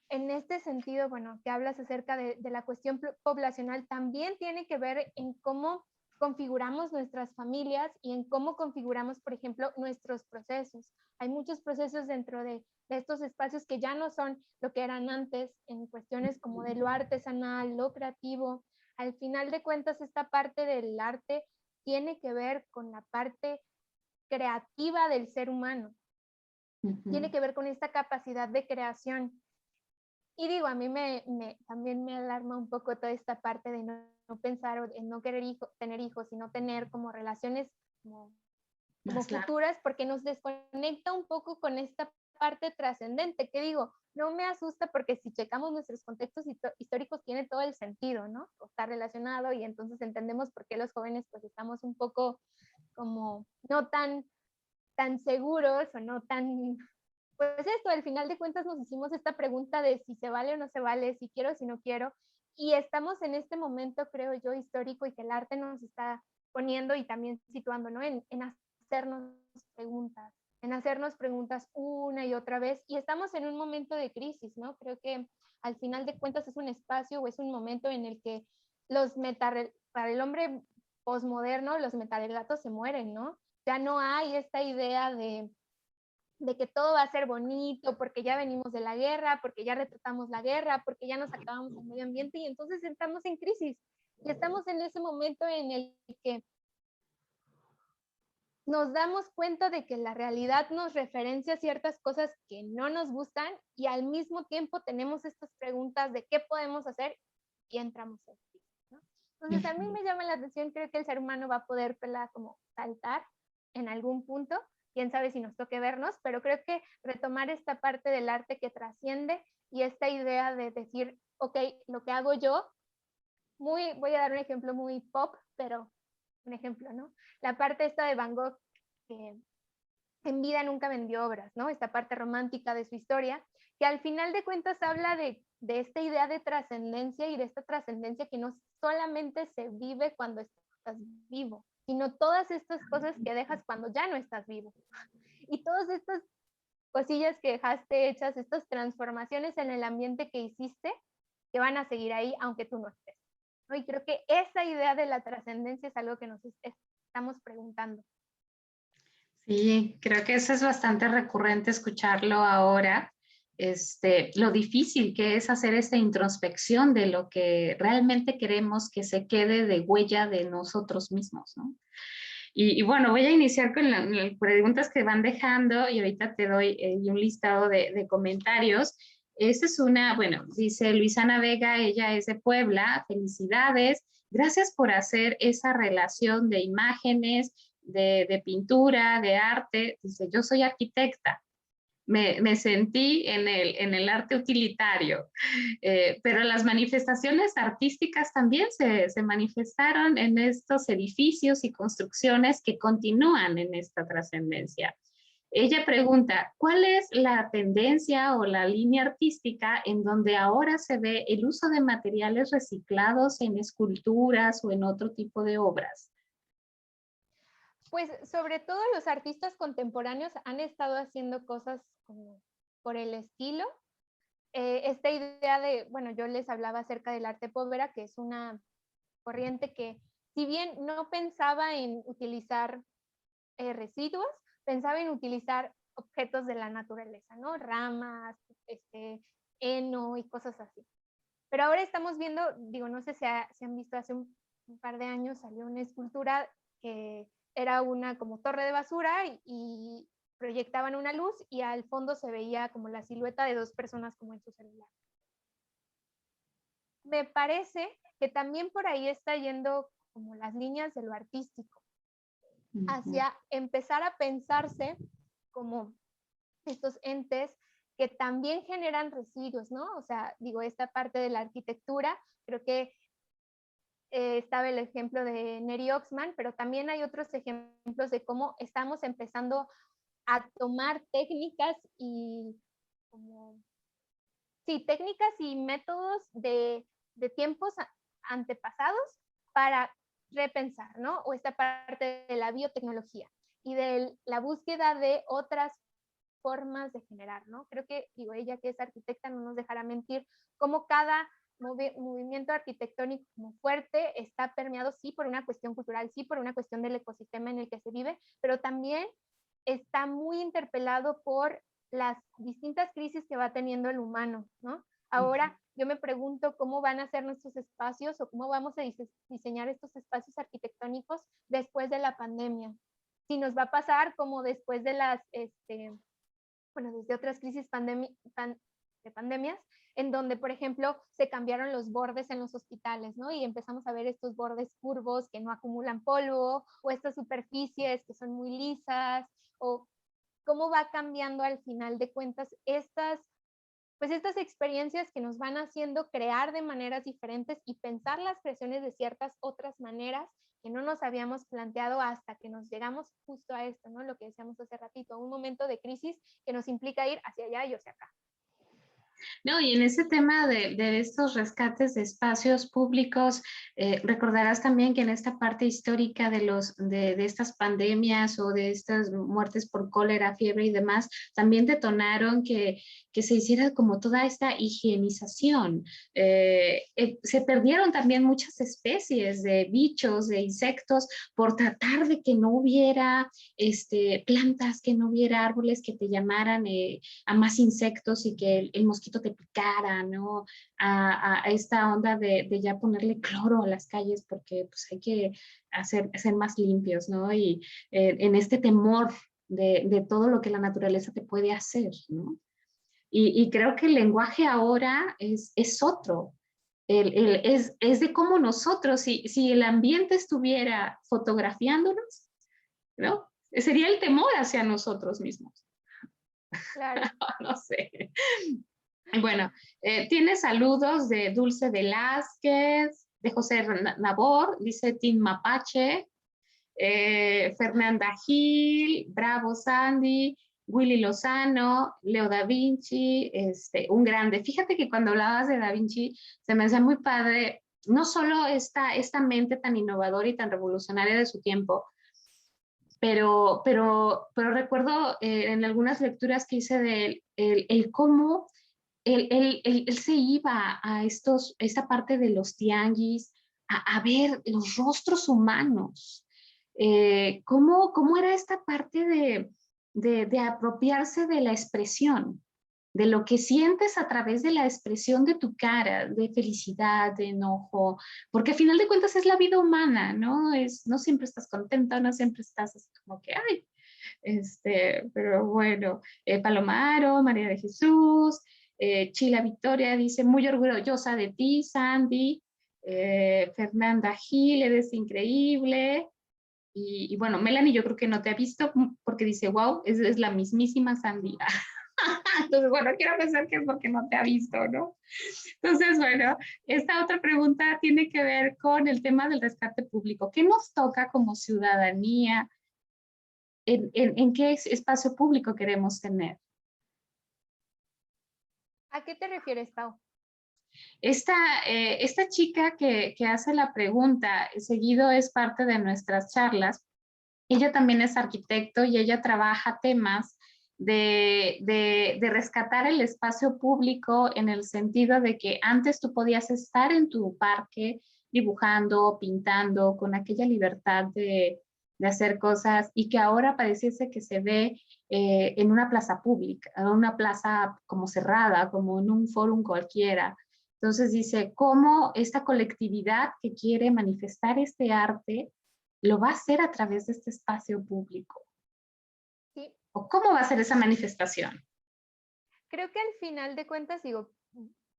en este sentido, bueno, que hablas acerca de la cuestión poblacional, también tiene que ver en cómo configuramos nuestras familias y en cómo configuramos, por ejemplo, nuestros procesos. Hay muchos procesos dentro de estos espacios que ya no son lo que eran antes, en cuestiones como de lo artesanal, lo creativo. Al final de cuentas, esta parte del arte tiene que ver con la parte creativa del ser humano. Tiene que ver con esta capacidad de creación. Y digo, a mí también me alarma un poco toda esta parte de no pensar o de no querer tener hijos, sino tener como relaciones como futuras, porque nos desconecta un poco con esta parte trascendente, que digo, no me asusta porque si checamos nuestros contextos históricos tiene todo el sentido, ¿no? Está relacionado, y entonces entendemos por qué los jóvenes pues estamos un poco como no tan seguros o no tan, pues esto, al final de cuentas nos hicimos esta pregunta de si se vale o no se vale, si quiero o si no quiero, y estamos en este momento, creo yo, histórico, y que el arte nos está poniendo y también situando, ¿no? En hacernos preguntas una y otra vez, y estamos en un momento de crisis, ¿no? Creo que al final de cuentas es un espacio o es un momento en el que para el hombre posmoderno, los metarrelatos se mueren, ¿no? Ya no hay esta idea de que todo va a ser bonito, porque ya venimos de la guerra, porque ya retratamos la guerra, porque ya nos acabamos el medio ambiente, y entonces entramos en crisis. Y estamos en ese momento en el que nos damos cuenta de que la realidad nos referencia ciertas cosas que no nos gustan, y al mismo tiempo tenemos estas preguntas de qué podemos hacer, y entramos en crisis, ¿no? Entonces a mí me llama la atención, creo que el ser humano va a poder como saltar en algún punto, quién sabe si nos toque vernos, pero creo que retomar esta parte del arte que trasciende, y esta idea de decir, ok, lo que hago yo, voy a dar un ejemplo muy pop, pero un ejemplo, ¿no? La parte esta de Van Gogh, que en vida nunca vendió obras, ¿no? Esta parte romántica de su historia, que al final de cuentas habla de esta idea de trascendencia, y de esta trascendencia que no solamente se vive cuando estás vivo, sino todas estas cosas que dejas cuando ya no estás vivo. Y todas estas cosillas que dejaste hechas, estas transformaciones en el ambiente que hiciste, que van a seguir ahí aunque tú no estés, ¿no? Y creo que esa idea de la trascendencia es algo que nos estamos preguntando. Sí, creo que eso es bastante recurrente escucharlo ahora. Lo difícil que es hacer esta introspección de lo que realmente queremos que se quede de huella de nosotros mismos, ¿no? Y bueno, voy a iniciar con las preguntas que van dejando, y ahorita te doy un listado de comentarios. Esta es una, bueno, dice Luisana Vega, ella es de Puebla, felicidades, gracias por hacer esa relación de imágenes de pintura, de arte, dice, yo soy arquitecta. Me sentí en el arte utilitario, pero las manifestaciones artísticas también se manifestaron en estos edificios y construcciones que continúan en esta trascendencia. Ella pregunta, ¿cuál es la tendencia o la línea artística en donde ahora se ve el uso de materiales reciclados en esculturas o en otro tipo de obras? Pues sobre todo los artistas contemporáneos han estado haciendo cosas como por el estilo. Esta idea de, bueno, yo les hablaba acerca del arte povera, que es una corriente que, si bien no pensaba en utilizar residuos, pensaba en utilizar objetos de la naturaleza, ¿no? Ramas, heno y cosas así. Pero ahora estamos viendo, digo, no sé si han visto, hace un par de años salió una escultura que era una como torre de basura y proyectaban una luz y al fondo se veía como la silueta de dos personas como en su celular. Me parece que también por ahí está yendo como las líneas de lo artístico, hacia empezar a pensarse como estos entes que también generan residuos, ¿no? O sea, digo, esta parte de la arquitectura, creo que estaba el ejemplo de Neri Oxman, pero también hay otros ejemplos de cómo estamos empezando a tomar técnicas y como, sí, técnicas y métodos de tiempos antepasados para repensar, ¿no? O esta parte de la biotecnología y de la búsqueda de otras formas de generar, ¿no? Creo que, digo, ella que es arquitecta no nos dejará mentir, cómo cada movimiento arquitectónico como fuerte está permeado, sí, por una cuestión cultural, sí, por una cuestión del ecosistema en el que se vive, pero también está muy interpelado por las distintas crisis que va teniendo el humano, ¿no? Ahora yo me pregunto cómo van a ser nuestros espacios o cómo vamos a diseñar estos espacios arquitectónicos después de la pandemia. Si nos va a pasar como después de las, bueno, desde otras crisis de pandemias, en donde, por ejemplo, se cambiaron los bordes en los hospitales, ¿no? Y empezamos a ver estos bordes curvos que no acumulan polvo, o estas superficies que son muy lisas, o cómo va cambiando al final de cuentas pues estas experiencias que nos van haciendo crear de maneras diferentes y pensar las creaciones de ciertas otras maneras que no nos habíamos planteado hasta que nos llegamos justo a esto, ¿no? Lo que decíamos hace ratito, un momento de crisis que nos implica ir hacia allá y hacia acá. No, y en ese tema de estos rescates de espacios públicos, recordarás también que en esta parte histórica de estas pandemias o de estas muertes por cólera, fiebre y demás, también detonaron que se hiciera como toda esta higienización. Se perdieron también muchas especies de bichos, de insectos, por tratar de que no hubiera plantas, que no hubiera árboles que te llamaran a más insectos y que el mosquito te picara, ¿no? A esta onda de ya ponerle cloro a las calles porque pues hay que ser más limpios, ¿no? Y en este temor de todo lo que la naturaleza te puede hacer, ¿no? Y creo que el lenguaje ahora es otro. Es de cómo nosotros, si el ambiente estuviera fotografiándonos, ¿no? Sería el temor hacia nosotros mismos. Claro. No sé. Bueno, tiene saludos de Dulce Velázquez, de José Nabor, dice Tim Mapache, Fernanda Gil, Bravo Sandy, Willy Lozano, Leo da Vinci, un grande. Fíjate que cuando hablabas de da Vinci, se me hacía muy padre, no solo esta mente tan innovadora y tan revolucionaria de su tiempo, pero recuerdo en algunas lecturas que hice de él, el cómo él se iba a esta parte de los tianguis a ver los rostros humanos. ¿Cómo era esta parte de apropiarse de la expresión, de lo que sientes a través de la expresión de tu cara, de felicidad, de enojo, porque al final de cuentas es la vida humana, ¿no? No siempre estás contenta, no siempre estás así como que, ay, pero bueno, Palomaro, María de Jesús, Chila Victoria dice, muy orgullosa de ti, Sandy. Fernanda Gil, eres increíble. Y bueno, Melanie yo creo que no te ha visto porque dice, wow, es la mismísima Sandy. Entonces, bueno, quiero pensar que es porque no te ha visto, ¿no? Entonces, bueno, esta otra pregunta tiene que ver con el tema del rescate público. ¿Qué nos toca como ciudadanía? ¿En qué espacio público queremos tener? ¿A qué te refieres, Pau? Esta chica que hace la pregunta, seguido es parte de nuestras charlas. Ella también es arquitecto y ella trabaja temas de rescatar el espacio público en el sentido de que antes tú podías estar en tu parque dibujando, pintando, con aquella libertad de hacer cosas y que ahora pareciese que se ve en una plaza pública, en una plaza como cerrada, como en un fórum cualquiera. Entonces dice, ¿cómo esta colectividad que quiere manifestar este arte lo va a hacer a través de este espacio público? Sí, ¿O cómo va a ser esa manifestación? creo que al final de cuentas, digo,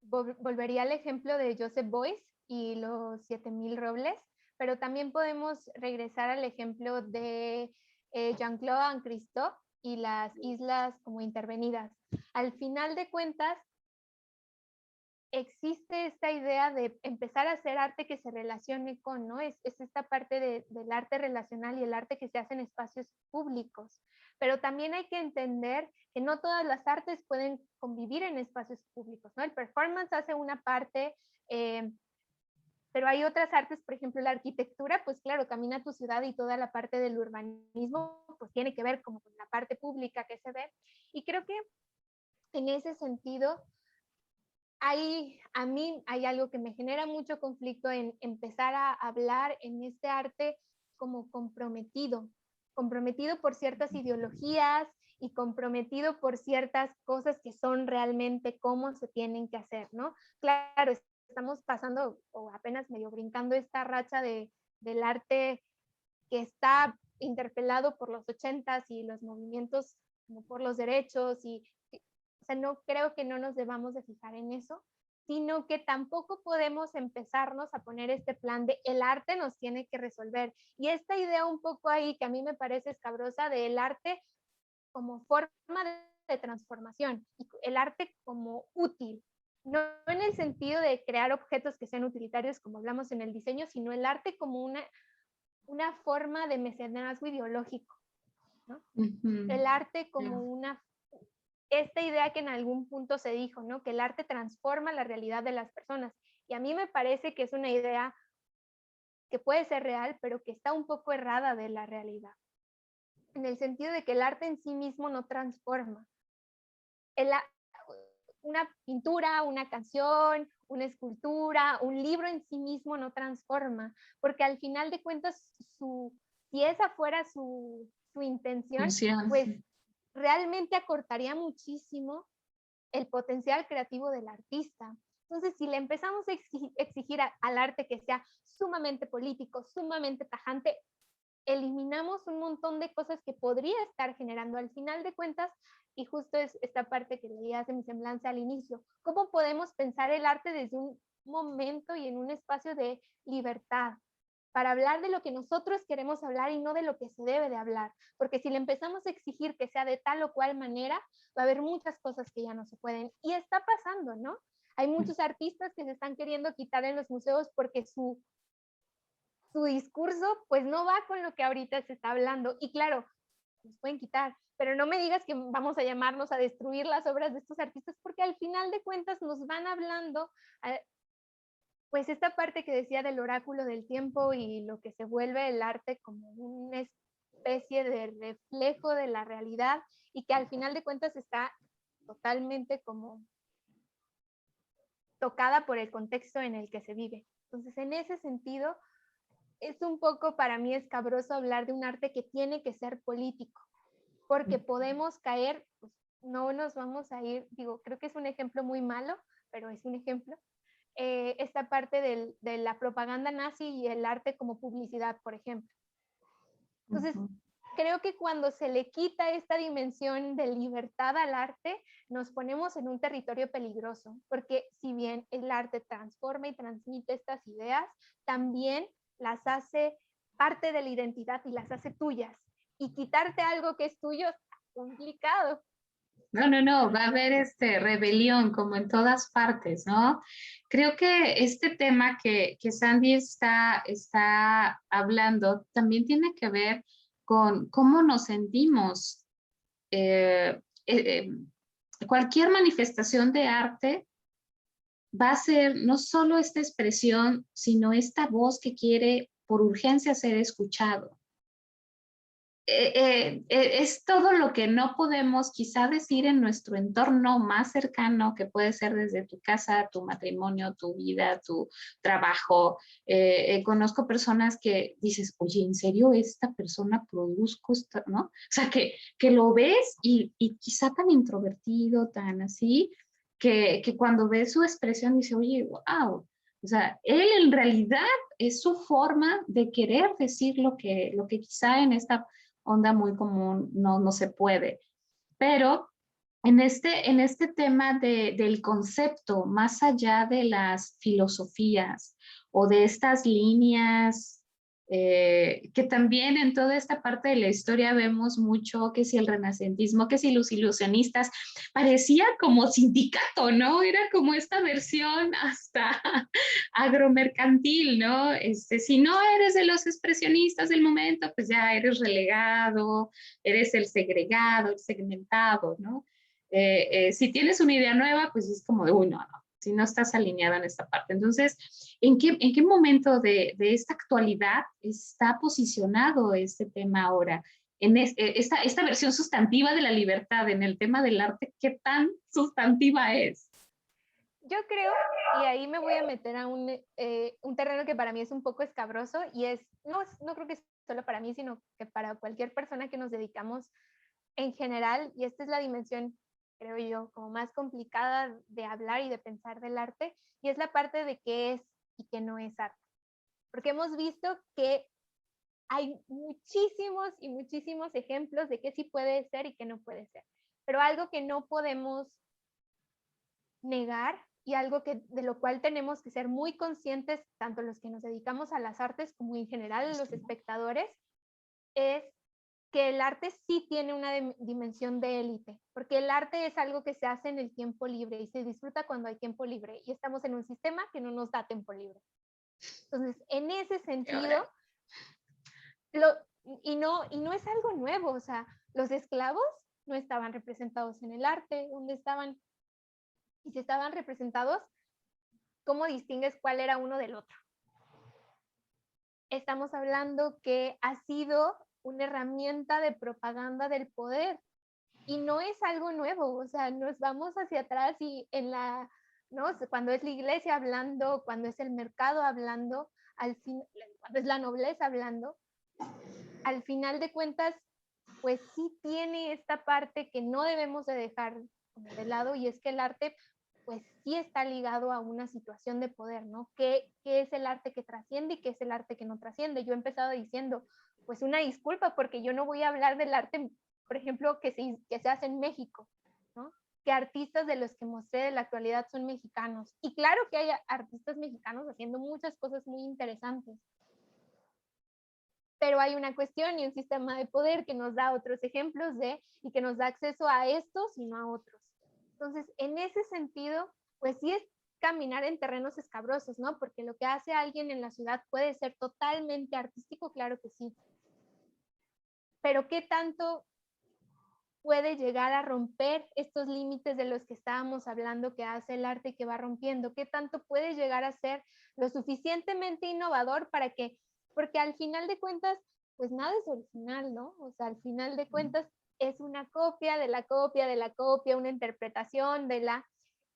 volvería al ejemplo de Joseph Beuys y los 7000 robles, pero también podemos regresar al ejemplo de Jean-Claude Van Christophe y las islas como intervenidas. Al final de cuentas, existe esta idea de empezar a hacer arte que se relacione con, ¿no? Es esta parte del arte relacional y el arte que se hace en espacios públicos. Pero también hay que entender que no todas las artes pueden convivir en espacios públicos, ¿no? El performance hace una parte, pero hay otras artes, por ejemplo, la arquitectura, pues claro, camina tu ciudad y toda la parte del urbanismo, pues tiene que ver como con la parte pública que se ve. Y creo que en ese sentido, a mí hay algo que me genera mucho conflicto en empezar a hablar en este arte como comprometido por ciertas ideologías y comprometido por ciertas cosas que son realmente cómo se tienen que hacer, ¿no? Claro, estamos pasando o apenas medio brincando esta racha del arte que está interpelado por los 80s y los movimientos como por los derechos y o sea, no creo que no nos debamos de fijar en eso, sino que tampoco podemos empezarnos a poner este plan de el arte nos tiene que resolver. Y esta idea un poco ahí que a mí me parece escabrosa del arte como forma de transformación y el arte como útil. No en el sentido de crear objetos que sean utilitarios como hablamos en el diseño, sino el arte como una forma de mecenazgo ideológico, ¿no? El arte como esta idea que en algún punto se dijo, ¿no? Que el arte transforma la realidad de las personas. Y a mí me parece que es una idea que puede ser real, pero que está un poco errada de la realidad. En el sentido de que el arte en sí mismo no transforma. Una pintura, una canción, una escultura, un libro en sí mismo no transforma, porque al final de cuentas, si esa fuera su intención, Función. pues realmente acortaría muchísimo el potencial creativo del artista. Entonces, si le empezamos a exigir al arte que sea sumamente político, sumamente tajante, eliminamos un montón de cosas que podría estar generando al final de cuentas, y justo es esta parte que leías de mi semblanza al inicio, ¿cómo podemos pensar el arte desde un momento y en un espacio de libertad? Para hablar de lo que nosotros queremos hablar y no de lo que se debe de hablar, porque si le empezamos a exigir que sea de tal o cual manera, va a haber muchas cosas que ya no se pueden, y está pasando, ¿no? Hay muchos artistas que se están queriendo quitar en los museos porque su discurso pues no va con lo que ahorita se está hablando. Y claro, nos pueden quitar, pero no me digas que vamos a llamarnos a destruir las obras de estos artistas porque al final de cuentas nos van hablando, pues esta parte que decía del oráculo del tiempo y lo que se vuelve el arte como una especie de reflejo de la realidad y que al final de cuentas está totalmente como tocada por el contexto en el que se vive. Entonces, en ese sentido, es un poco para mí escabroso hablar de un arte que tiene que ser político, porque podemos caer, pues, no nos vamos a ir, digo, creo que es un ejemplo muy malo, pero es un ejemplo, esta parte de la propaganda nazi y el arte como publicidad, por ejemplo. Entonces, creo que cuando se le quita esta dimensión de libertad al arte, nos ponemos en un territorio peligroso, porque si bien el arte transforma y transmite estas ideas, también las hace parte de la identidad y las hace tuyas. Y quitarte algo que es tuyo es complicado. No, va a haber rebelión como en todas partes, ¿no? Creo que este tema que Sandy está hablando también tiene que ver con cómo nos sentimos. Eh, eh, Cualquier manifestación de arte va a ser no solo esta expresión, sino esta voz que quiere por urgencia ser escuchado. Es todo lo que no podemos quizá decir en nuestro entorno más cercano, que puede ser desde tu casa, tu matrimonio, tu vida, tu trabajo. Conozco personas que dices, oye, ¿en serio esta persona produzco esto? ¿No? O sea, que lo ves y quizá tan introvertido, tan así, que cuando ves su expresión dice, oye, wow. O sea, él en realidad es su forma de querer decir lo que quizá en esta onda muy común no se puede. Pero en este tema del concepto, más allá de las filosofías o de estas líneas, que también en toda esta parte de la historia vemos mucho que si el renacentismo, que si los ilusionistas, parecía como sindicato, ¿no? Era como esta versión hasta agromercantil, ¿no? Si no eres de los expresionistas del momento, pues ya eres relegado, eres el segregado, el segmentado, ¿no? Si tienes una idea nueva, pues es como de, uy, no, si no estás alineada en esta parte. Entonces, en qué momento de esta actualidad está posicionado este tema ahora? Esta versión sustantiva de la libertad en el tema del arte, ¿qué tan sustantiva es? Yo creo, y ahí me voy a meter a un terreno que para mí es un poco escabroso, y no creo que es solo para mí, sino que para cualquier persona que nos dedicamos en general, y esta es la dimensión, creo yo, como más complicada de hablar y de pensar del arte, y es la parte de qué es y qué no es arte. Porque hemos visto que hay muchísimos y muchísimos ejemplos de qué sí puede ser y qué no puede ser. Pero algo que no podemos negar y algo de lo cual tenemos que ser muy conscientes, tanto los que nos dedicamos a las artes como en general los espectadores, es que el arte sí tiene una dimensión de élite, porque el arte es algo que se hace en el tiempo libre y se disfruta cuando hay tiempo libre, y estamos en un sistema que no nos da tiempo libre. Entonces, en ese sentido, y no es algo nuevo, o sea, los esclavos no estaban representados en el arte, donde estaban, y si estaban representados, ¿cómo distingues cuál era uno del otro? Estamos hablando que ha sido una herramienta de propaganda del poder, y no es algo nuevo, o sea, nos vamos hacia atrás y ¿no? Cuando es la iglesia hablando, cuando es el mercado hablando, cuando es la nobleza hablando, al final de cuentas, pues sí tiene esta parte que no debemos de dejar como de lado, y es que el arte pues sí está ligado a una situación de poder, ¿no? ¿Qué es el arte que trasciende y qué es el arte que no trasciende? Yo he empezado diciendo, pues una disculpa, porque yo no voy a hablar del arte, por ejemplo, que se hace en México, ¿no? Que artistas de los que mostré de la actualidad son mexicanos. Y claro que hay artistas mexicanos haciendo muchas cosas muy interesantes, pero hay una cuestión y un sistema de poder que nos da otros ejemplos y que nos da acceso a estos y no a otros. Entonces, en ese sentido, pues sí es caminar en terrenos escabrosos, ¿no? Porque lo que hace alguien en la ciudad puede ser totalmente artístico, claro que sí. Pero ¿qué tanto puede llegar a romper estos límites de los que estábamos hablando que hace el arte y que va rompiendo? ¿Qué tanto puede llegar a ser lo suficientemente innovador porque al final de cuentas, pues nada es original, ¿no? O sea, al final de cuentas es una copia de la copia de la copia, una interpretación de la...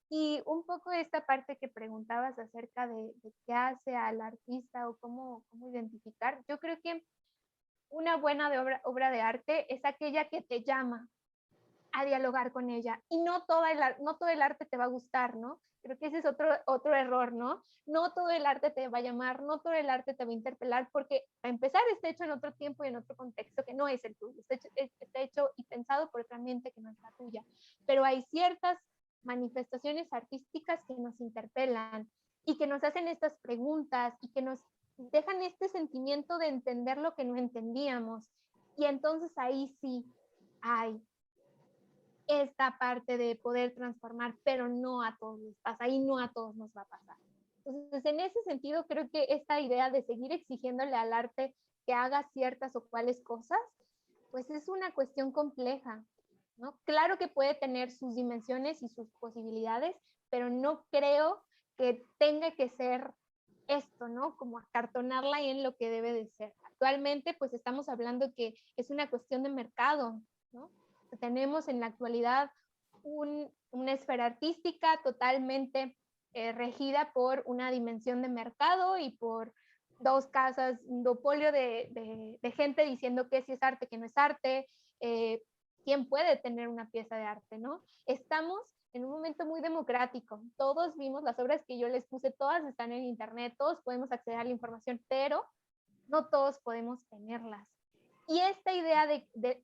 Y un poco esta parte que preguntabas acerca de qué hace al artista o cómo identificar, yo creo que una buena obra de arte es aquella que te llama a dialogar con ella, y no todo el arte te va a gustar, ¿no? Creo que ese es otro error, ¿no? No todo el arte te va a llamar, no todo el arte te va a interpelar, porque a empezar está hecho en otro tiempo y en otro contexto que no es el tuyo, está hecho y pensado por otra mente que no es la tuya, pero hay ciertas manifestaciones artísticas que nos interpelan y que nos hacen estas preguntas y que nos dejan este sentimiento de entender lo que no entendíamos. Y entonces ahí sí hay esta parte de poder transformar, pero no a todos les pasa y no a todos nos va a pasar. Entonces, en ese sentido, creo que esta idea de seguir exigiéndole al arte que haga ciertas o cuales cosas, pues es una cuestión compleja, ¿no? Claro que puede tener sus dimensiones y sus posibilidades, pero no creo que tenga que ser esto, ¿no? Como acartonarla en lo que debe de ser. Actualmente, pues estamos hablando que es una cuestión de mercado, ¿no? Tenemos en la actualidad una esfera artística totalmente regida por una dimensión de mercado y por dos casas, un duopolio de gente diciendo que sí es arte, que no es arte, quién puede tener una pieza de arte, ¿no? Estamos en un momento muy democrático. Todos vimos las obras que yo les puse, todas están en internet, todos podemos acceder a la información, pero no todos podemos tenerlas. Y esta idea de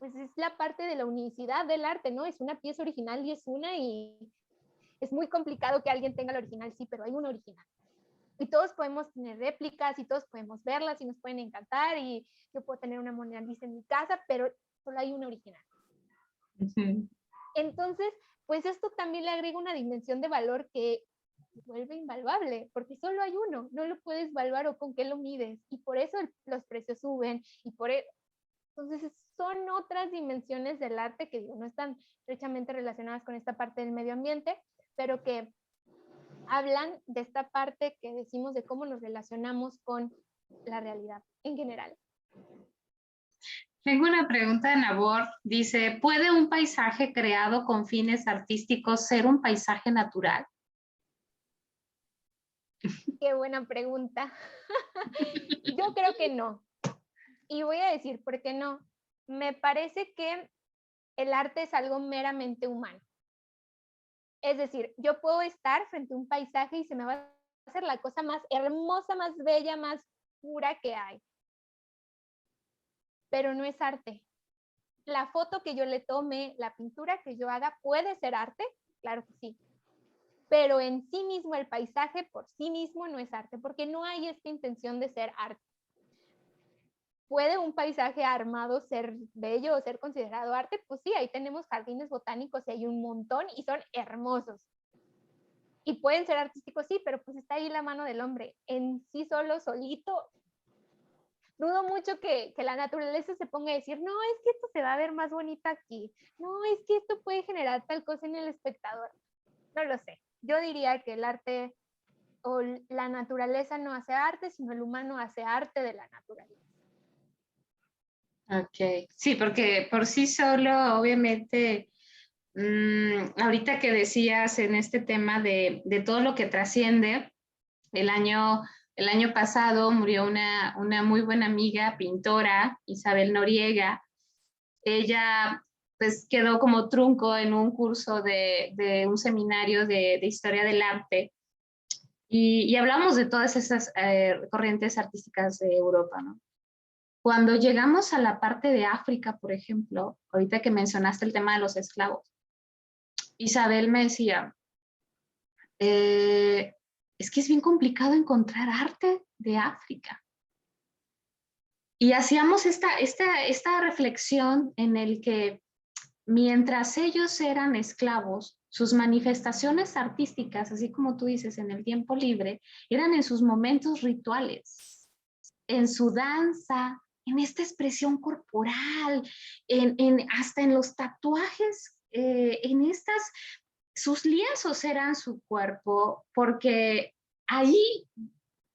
pues es la parte de la unicidad del arte, ¿no? Es una pieza original y es una, y es muy complicado que alguien tenga la original, sí, pero hay una original. Y todos podemos tener réplicas y todos podemos verlas y nos pueden encantar, y yo puedo tener una Mona Lisa en mi casa, pero solo hay una original. Uh-huh. Entonces, pues esto también le agrega una dimensión de valor que vuelve invaluable, porque solo hay uno, no lo puedes evaluar o con qué lo mides, y por eso los precios suben, y por eso, entonces son otras dimensiones del arte que digo, no están estrechamente relacionadas con esta parte del medio ambiente, pero que hablan de esta parte que decimos de cómo nos relacionamos con la realidad en general. Tengo una pregunta de Nabor. Dice, ¿puede un paisaje creado con fines artísticos ser un paisaje natural? Qué buena pregunta. Yo creo que no. Y voy a decir, ¿por qué no? Me parece que el arte es algo meramente humano. Es decir, yo puedo estar frente a un paisaje y se me va a hacer la cosa más hermosa, más bella, más pura que hay. Pero no es arte. La foto que yo le tome, la pintura que yo haga, ¿puede ser arte? Claro que sí. Pero en sí mismo el paisaje por sí mismo no es arte, porque no hay esta intención de ser arte. ¿Puede un paisaje armado ser bello o ser considerado arte? Pues sí, ahí tenemos jardines botánicos y hay un montón y son hermosos. Y pueden ser artísticos, sí, pero pues está ahí la mano del hombre. En sí solo, solito, dudo mucho que la naturaleza se ponga a decir, no, es que esto se va a ver más bonita aquí. No, es que esto puede generar tal cosa en el espectador. No lo sé. Yo diría que el arte o la naturaleza no hace arte, sino el humano hace arte de la naturaleza. Ok, sí, porque por sí solo, obviamente, ahorita que decías en este tema de todo lo que trasciende, el año pasado murió una muy buena amiga, pintora, Isabel Noriega. Ella pues quedó como trunco en un curso de un seminario de historia del arte, y hablamos de todas esas corrientes artísticas de Europa, ¿no? Cuando llegamos a la parte de África, por ejemplo, ahorita que mencionaste el tema de los esclavos, Isabel me decía, es que es bien complicado encontrar arte de África. Y hacíamos esta reflexión en el que mientras ellos eran esclavos, sus manifestaciones artísticas, así como tú dices, en el tiempo libre, eran en sus momentos rituales, en su danza, en esta expresión corporal, hasta en los tatuajes, sus lienzos eran su cuerpo, porque ahí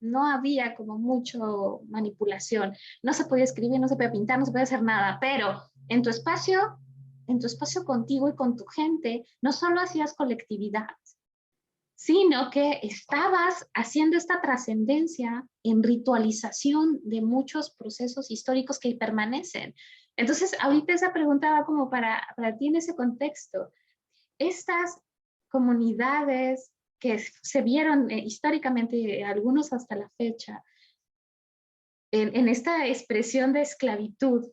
no había como mucho manipulación, no se podía escribir, no se podía pintar, no se podía hacer nada, pero en tu espacio contigo y con tu gente, no solo hacías colectividad, sino que estabas haciendo esta trascendencia en ritualización de muchos procesos históricos que permanecen. Entonces, ahorita esa pregunta va como para ti en ese contexto. Estas comunidades que se vieron históricamente, algunos hasta la fecha, en esta expresión de esclavitud,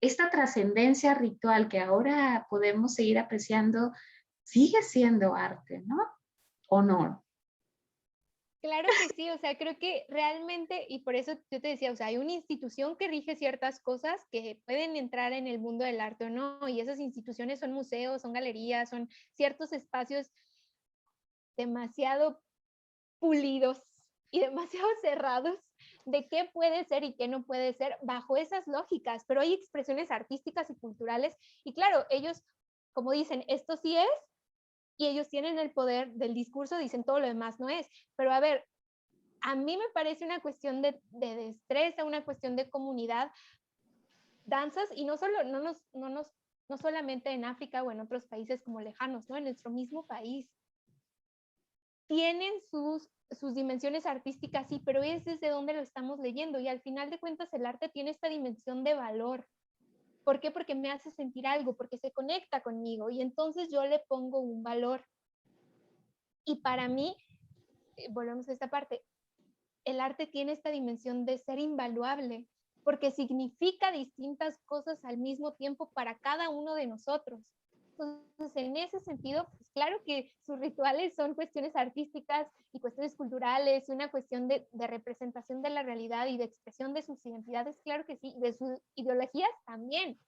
esta trascendencia ritual que ahora podemos seguir apreciando, sigue siendo arte, ¿no? ¿O no? Claro que sí, o sea, creo que realmente, y por eso yo te decía, o sea, hay una institución que rige ciertas cosas que pueden entrar en el mundo del arte o no, y esas instituciones son museos, son galerías, son ciertos espacios demasiado pulidos y demasiado cerrados de qué puede ser y qué no puede ser bajo esas lógicas, pero hay expresiones artísticas y culturales, y claro, ellos, como dicen, esto sí es, y ellos tienen el poder del discurso, dicen todo lo demás no es, pero a ver, a mí me parece una cuestión de destreza, una cuestión de comunidad, danzas, y no solo, no solamente en África o en otros países como lejanos, ¿no? En nuestro mismo país. Tienen sus dimensiones artísticas, sí, pero es desde donde lo estamos leyendo, y al final de cuentas el arte tiene esta dimensión de valor. ¿Por qué? Porque me hace sentir algo, porque se conecta conmigo, y entonces yo le pongo un valor. Y para mí, volvemos a esta parte, el arte tiene esta dimensión de ser invaluable, porque significa distintas cosas al mismo tiempo para cada uno de nosotros. Entonces, en ese sentido, pues claro que sus rituales son cuestiones artísticas y cuestiones culturales, y una cuestión de representación de la realidad y de expresión de sus identidades, claro que sí, de sus ideologías también.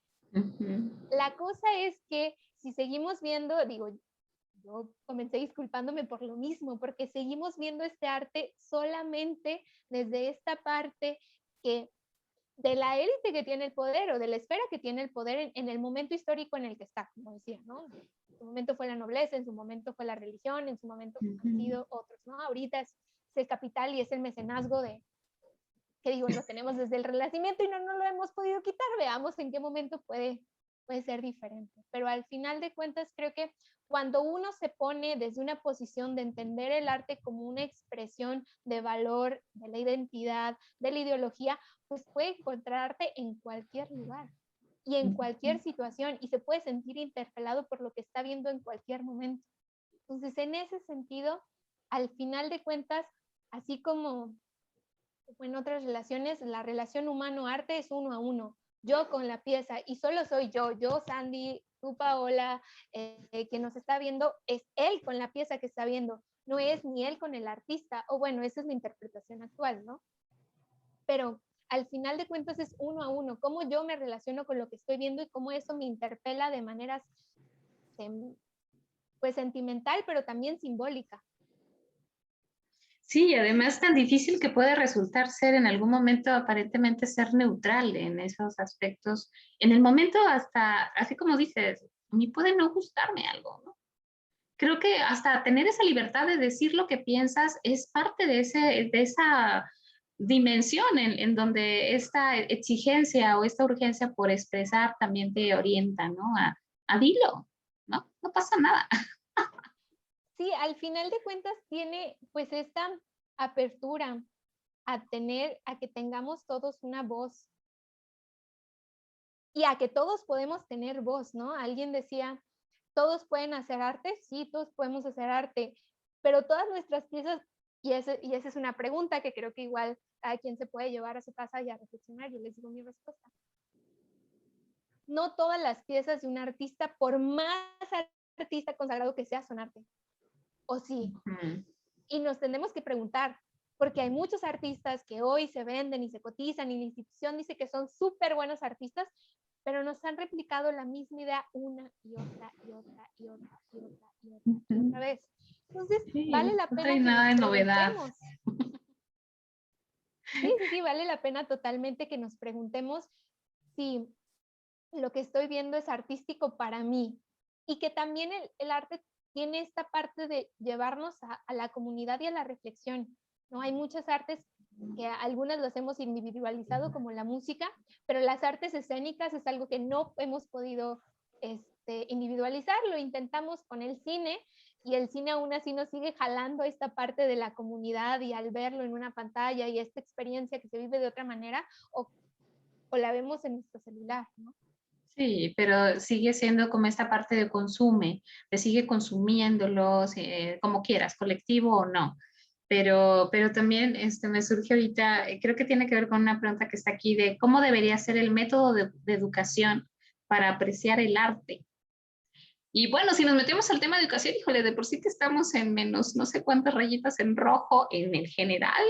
La cosa es que si seguimos viendo, digo, yo comencé disculpándome por lo mismo, porque seguimos viendo este arte solamente desde esta parte que de la élite que tiene el poder o de la esfera que tiene el poder en el momento histórico en el que está, como decía, ¿no? En su momento fue la nobleza, en su momento fue la religión, en su momento han sido otros, ¿no? Ahorita es el capital y es el mecenazgo de, que digo, lo tenemos desde el Renacimiento y no lo hemos podido quitar, veamos en qué momento puede ser diferente. Pero al final de cuentas creo que cuando uno se pone desde una posición de entender el arte como una expresión de valor, de la identidad, de la ideología, pues puede encontrarte en cualquier lugar y en cualquier situación, y se puede sentir interpelado por lo que está viendo en cualquier momento. Entonces, en ese sentido, al final de cuentas, así como en otras relaciones, la relación humano-arte es 1 a 1. Yo con la pieza, y solo soy yo, Sandy, tú, Paola, que nos está viendo, es él con la pieza que está viendo, no es ni él con el artista, o bueno, esa es la interpretación actual, ¿no? Pero al final de cuentas es 1 a 1, cómo yo me relaciono con lo que estoy viendo y cómo eso me interpela de maneras, pues, sentimental, pero también simbólica. Sí, además tan difícil que puede resultar ser en algún momento aparentemente ser neutral en esos aspectos. En el momento hasta, así como dices, a mí puede no gustarme algo, ¿no? Creo que hasta tener esa libertad de decir lo que piensas es parte de esa dimensión en donde esta exigencia o esta urgencia por expresar también te orienta, ¿no? A dilo, ¿no? No pasa nada. Sí, al final de cuentas tiene pues esta apertura a que tengamos todos una voz y a que todos podemos tener voz, ¿no? Alguien decía, todos pueden hacer arte, sí, todos podemos hacer arte, pero todas nuestras piezas, y esa es una pregunta que creo que igual a quien se puede llevar a su casa y a reflexionar, yo les digo mi respuesta. No todas las piezas de un artista, por más artista consagrado que sea, son arte. ¿O sí? Y nos tenemos que preguntar, porque hay muchos artistas que hoy se venden y se cotizan y la institución dice que son súper buenos artistas, pero nos han replicado la misma idea una y otra y otra y otra y otra y otra, y otra vez. Entonces, Sí, vale la no pena trae que nada nos de novedad. preguntemos. Sí, vale la pena totalmente que nos preguntemos si lo que estoy viendo es artístico para mí, y que también el arte tiene esta parte de llevarnos a la comunidad y a la reflexión, ¿no? Hay muchas artes que algunas las hemos individualizado como la música, pero las artes escénicas es algo que no hemos podido individualizar, lo intentamos con el cine, y el cine aún así nos sigue jalando esta parte de la comunidad, y al verlo en una pantalla y esta experiencia que se vive de otra manera, o la vemos en nuestro celular, ¿no? Sí, pero sigue siendo como esta parte de consume, te sigue consumiéndolos, como quieras, colectivo o no. Pero también me surge ahorita, creo que tiene que ver con una pregunta que está aquí de cómo debería ser el método de educación para apreciar el arte. Y bueno, si nos metemos al tema de educación, híjole, de por sí que estamos en menos no sé cuántas rayitas en rojo en el general.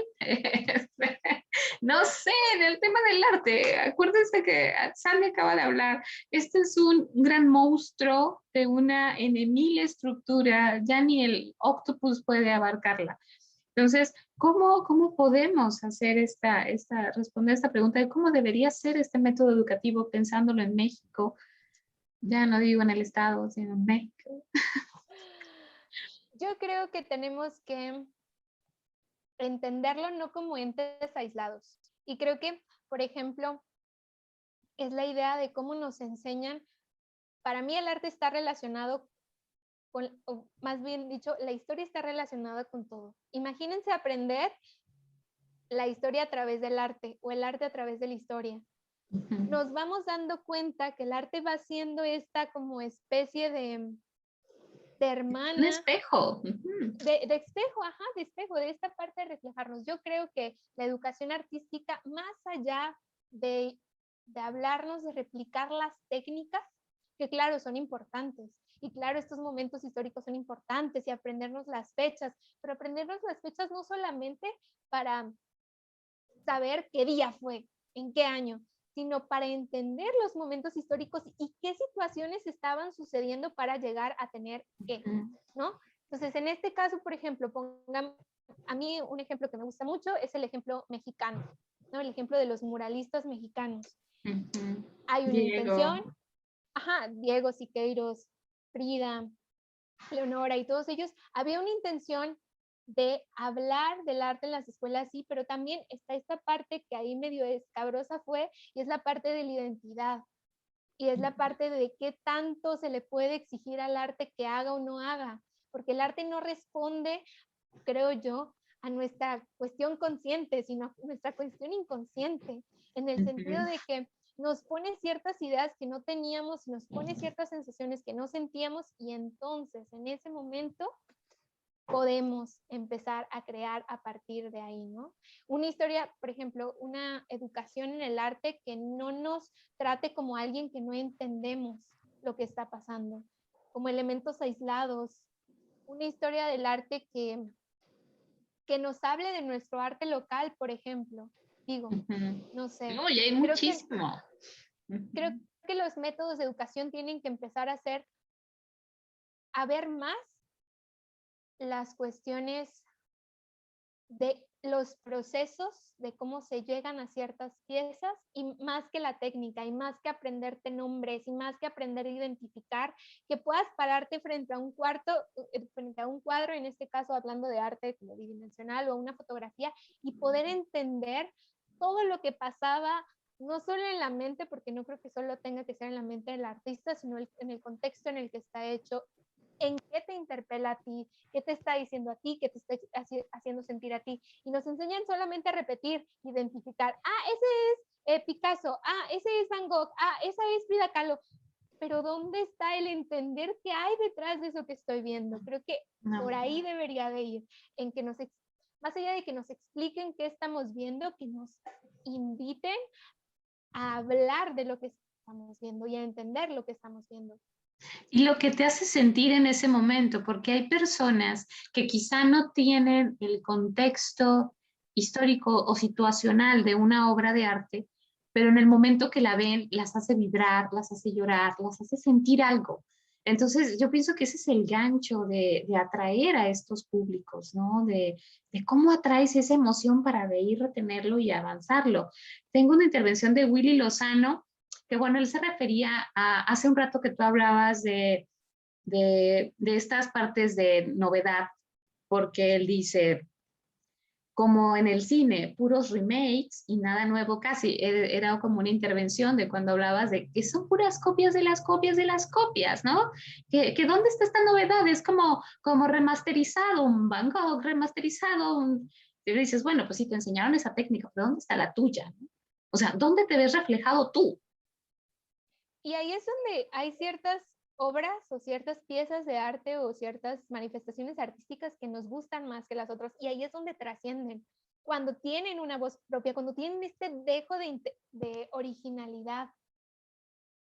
No sé, en el tema del arte, acuérdense que Sandy acaba de hablar, este es un gran monstruo de una enemil estructura, ya ni el octopus puede abarcarla. Entonces, ¿cómo podemos hacer responder esta pregunta de cómo debería ser este método educativo pensándolo en México? Ya no digo en el Estado, sino en México. Yo creo que tenemos que entenderlo no como entes aislados. Y creo que, por ejemplo, es la idea de cómo nos enseñan. Para mí el arte está relacionado con, o más bien dicho, la historia está relacionada con todo. Imagínense aprender la historia a través del arte o el arte a través de la historia. Nos vamos dando cuenta que el arte va siendo esta como especie de hermana. Un espejo. De espejo, ajá, de espejo, de esta parte de reflejarnos. Yo creo que la educación artística, más allá de hablarnos, de replicar las técnicas, que claro, son importantes. Y claro, estos momentos históricos son importantes y aprendernos las fechas, pero aprendernos las fechas no solamente para saber qué día fue, en qué año, sino para entender los momentos históricos y qué situaciones estaban sucediendo para llegar a tener qué, ¿no? Entonces, en este caso, por ejemplo, pongan, a mí un ejemplo que me gusta mucho es el ejemplo mexicano, ¿no? El ejemplo de los muralistas mexicanos. Hay una intención, ajá, Diego Siqueiros, Frida, Leonora y todos ellos, había una intención de hablar del arte en las escuelas, sí, pero también está esta parte que ahí medio escabrosa fue, y es la parte de la identidad, y es la parte de qué tanto se le puede exigir al arte que haga o no haga, porque el arte no responde, creo yo, a nuestra cuestión consciente, sino a nuestra cuestión inconsciente, en el sentido de que nos pone ciertas ideas que no teníamos, nos pone ciertas sensaciones que no sentíamos y entonces en ese momento podemos empezar a crear a partir de ahí, ¿no? Una historia, por ejemplo, una educación en el arte que no nos trate como alguien que no entendemos lo que está pasando, como elementos aislados, una historia del arte que nos hable de nuestro arte local, por ejemplo. Digo, no sé. No, y hay muchísimo. Creo que los métodos de educación tienen que empezar a ver más las cuestiones de los procesos, de cómo se llegan a ciertas piezas, y más que la técnica, y más que aprenderte nombres, y más que aprender a identificar, que puedas pararte frente a un cuadro, en este caso hablando de arte como bidimensional o una fotografía, y poder entender todo lo que pasaba, no solo en la mente, porque no creo que solo tenga que ser en la mente del artista, sino en el contexto en el que está hecho, en qué te interpela a ti, qué te está diciendo a ti, qué te está haciendo sentir a ti. Y nos enseñan solamente a repetir, identificar, ese es Picasso, ese es Van Gogh, esa es Frida Kahlo. Pero ¿dónde está el entender qué hay detrás de eso que estoy viendo? Creo que por ahí debería de ir, en que más allá de que nos expliquen qué estamos viendo, que nos inviten a hablar de lo que estamos viendo y a entender lo que estamos viendo. Y lo que te hace sentir en ese momento, porque hay personas que quizá no tienen el contexto histórico o situacional de una obra de arte, pero en el momento que la ven, las hace vibrar, las hace llorar, las hace sentir algo. Entonces, yo pienso que ese es el gancho de atraer a estos públicos, ¿no? De cómo atraes esa emoción para de ir retenerlo y avanzarlo. Tengo una intervención de Willy Lozano que bueno, él se refería a hace un rato que tú hablabas de estas partes de novedad, porque él dice, como en el cine, puros remakes y nada nuevo casi. Era como una intervención de cuando hablabas de que son puras copias de las copias de las copias, ¿no? Que ¿dónde está esta novedad? Es como remasterizado, un Van Gogh remasterizado. Y dices, bueno, pues sí te enseñaron esa técnica, pero ¿dónde está la tuya? O sea, ¿dónde te ves reflejado tú? Y ahí es donde hay ciertas obras o ciertas piezas de arte o ciertas manifestaciones artísticas que nos gustan más que las otras. Y ahí es donde trascienden. Cuando tienen una voz propia, cuando tienen este dejo de originalidad.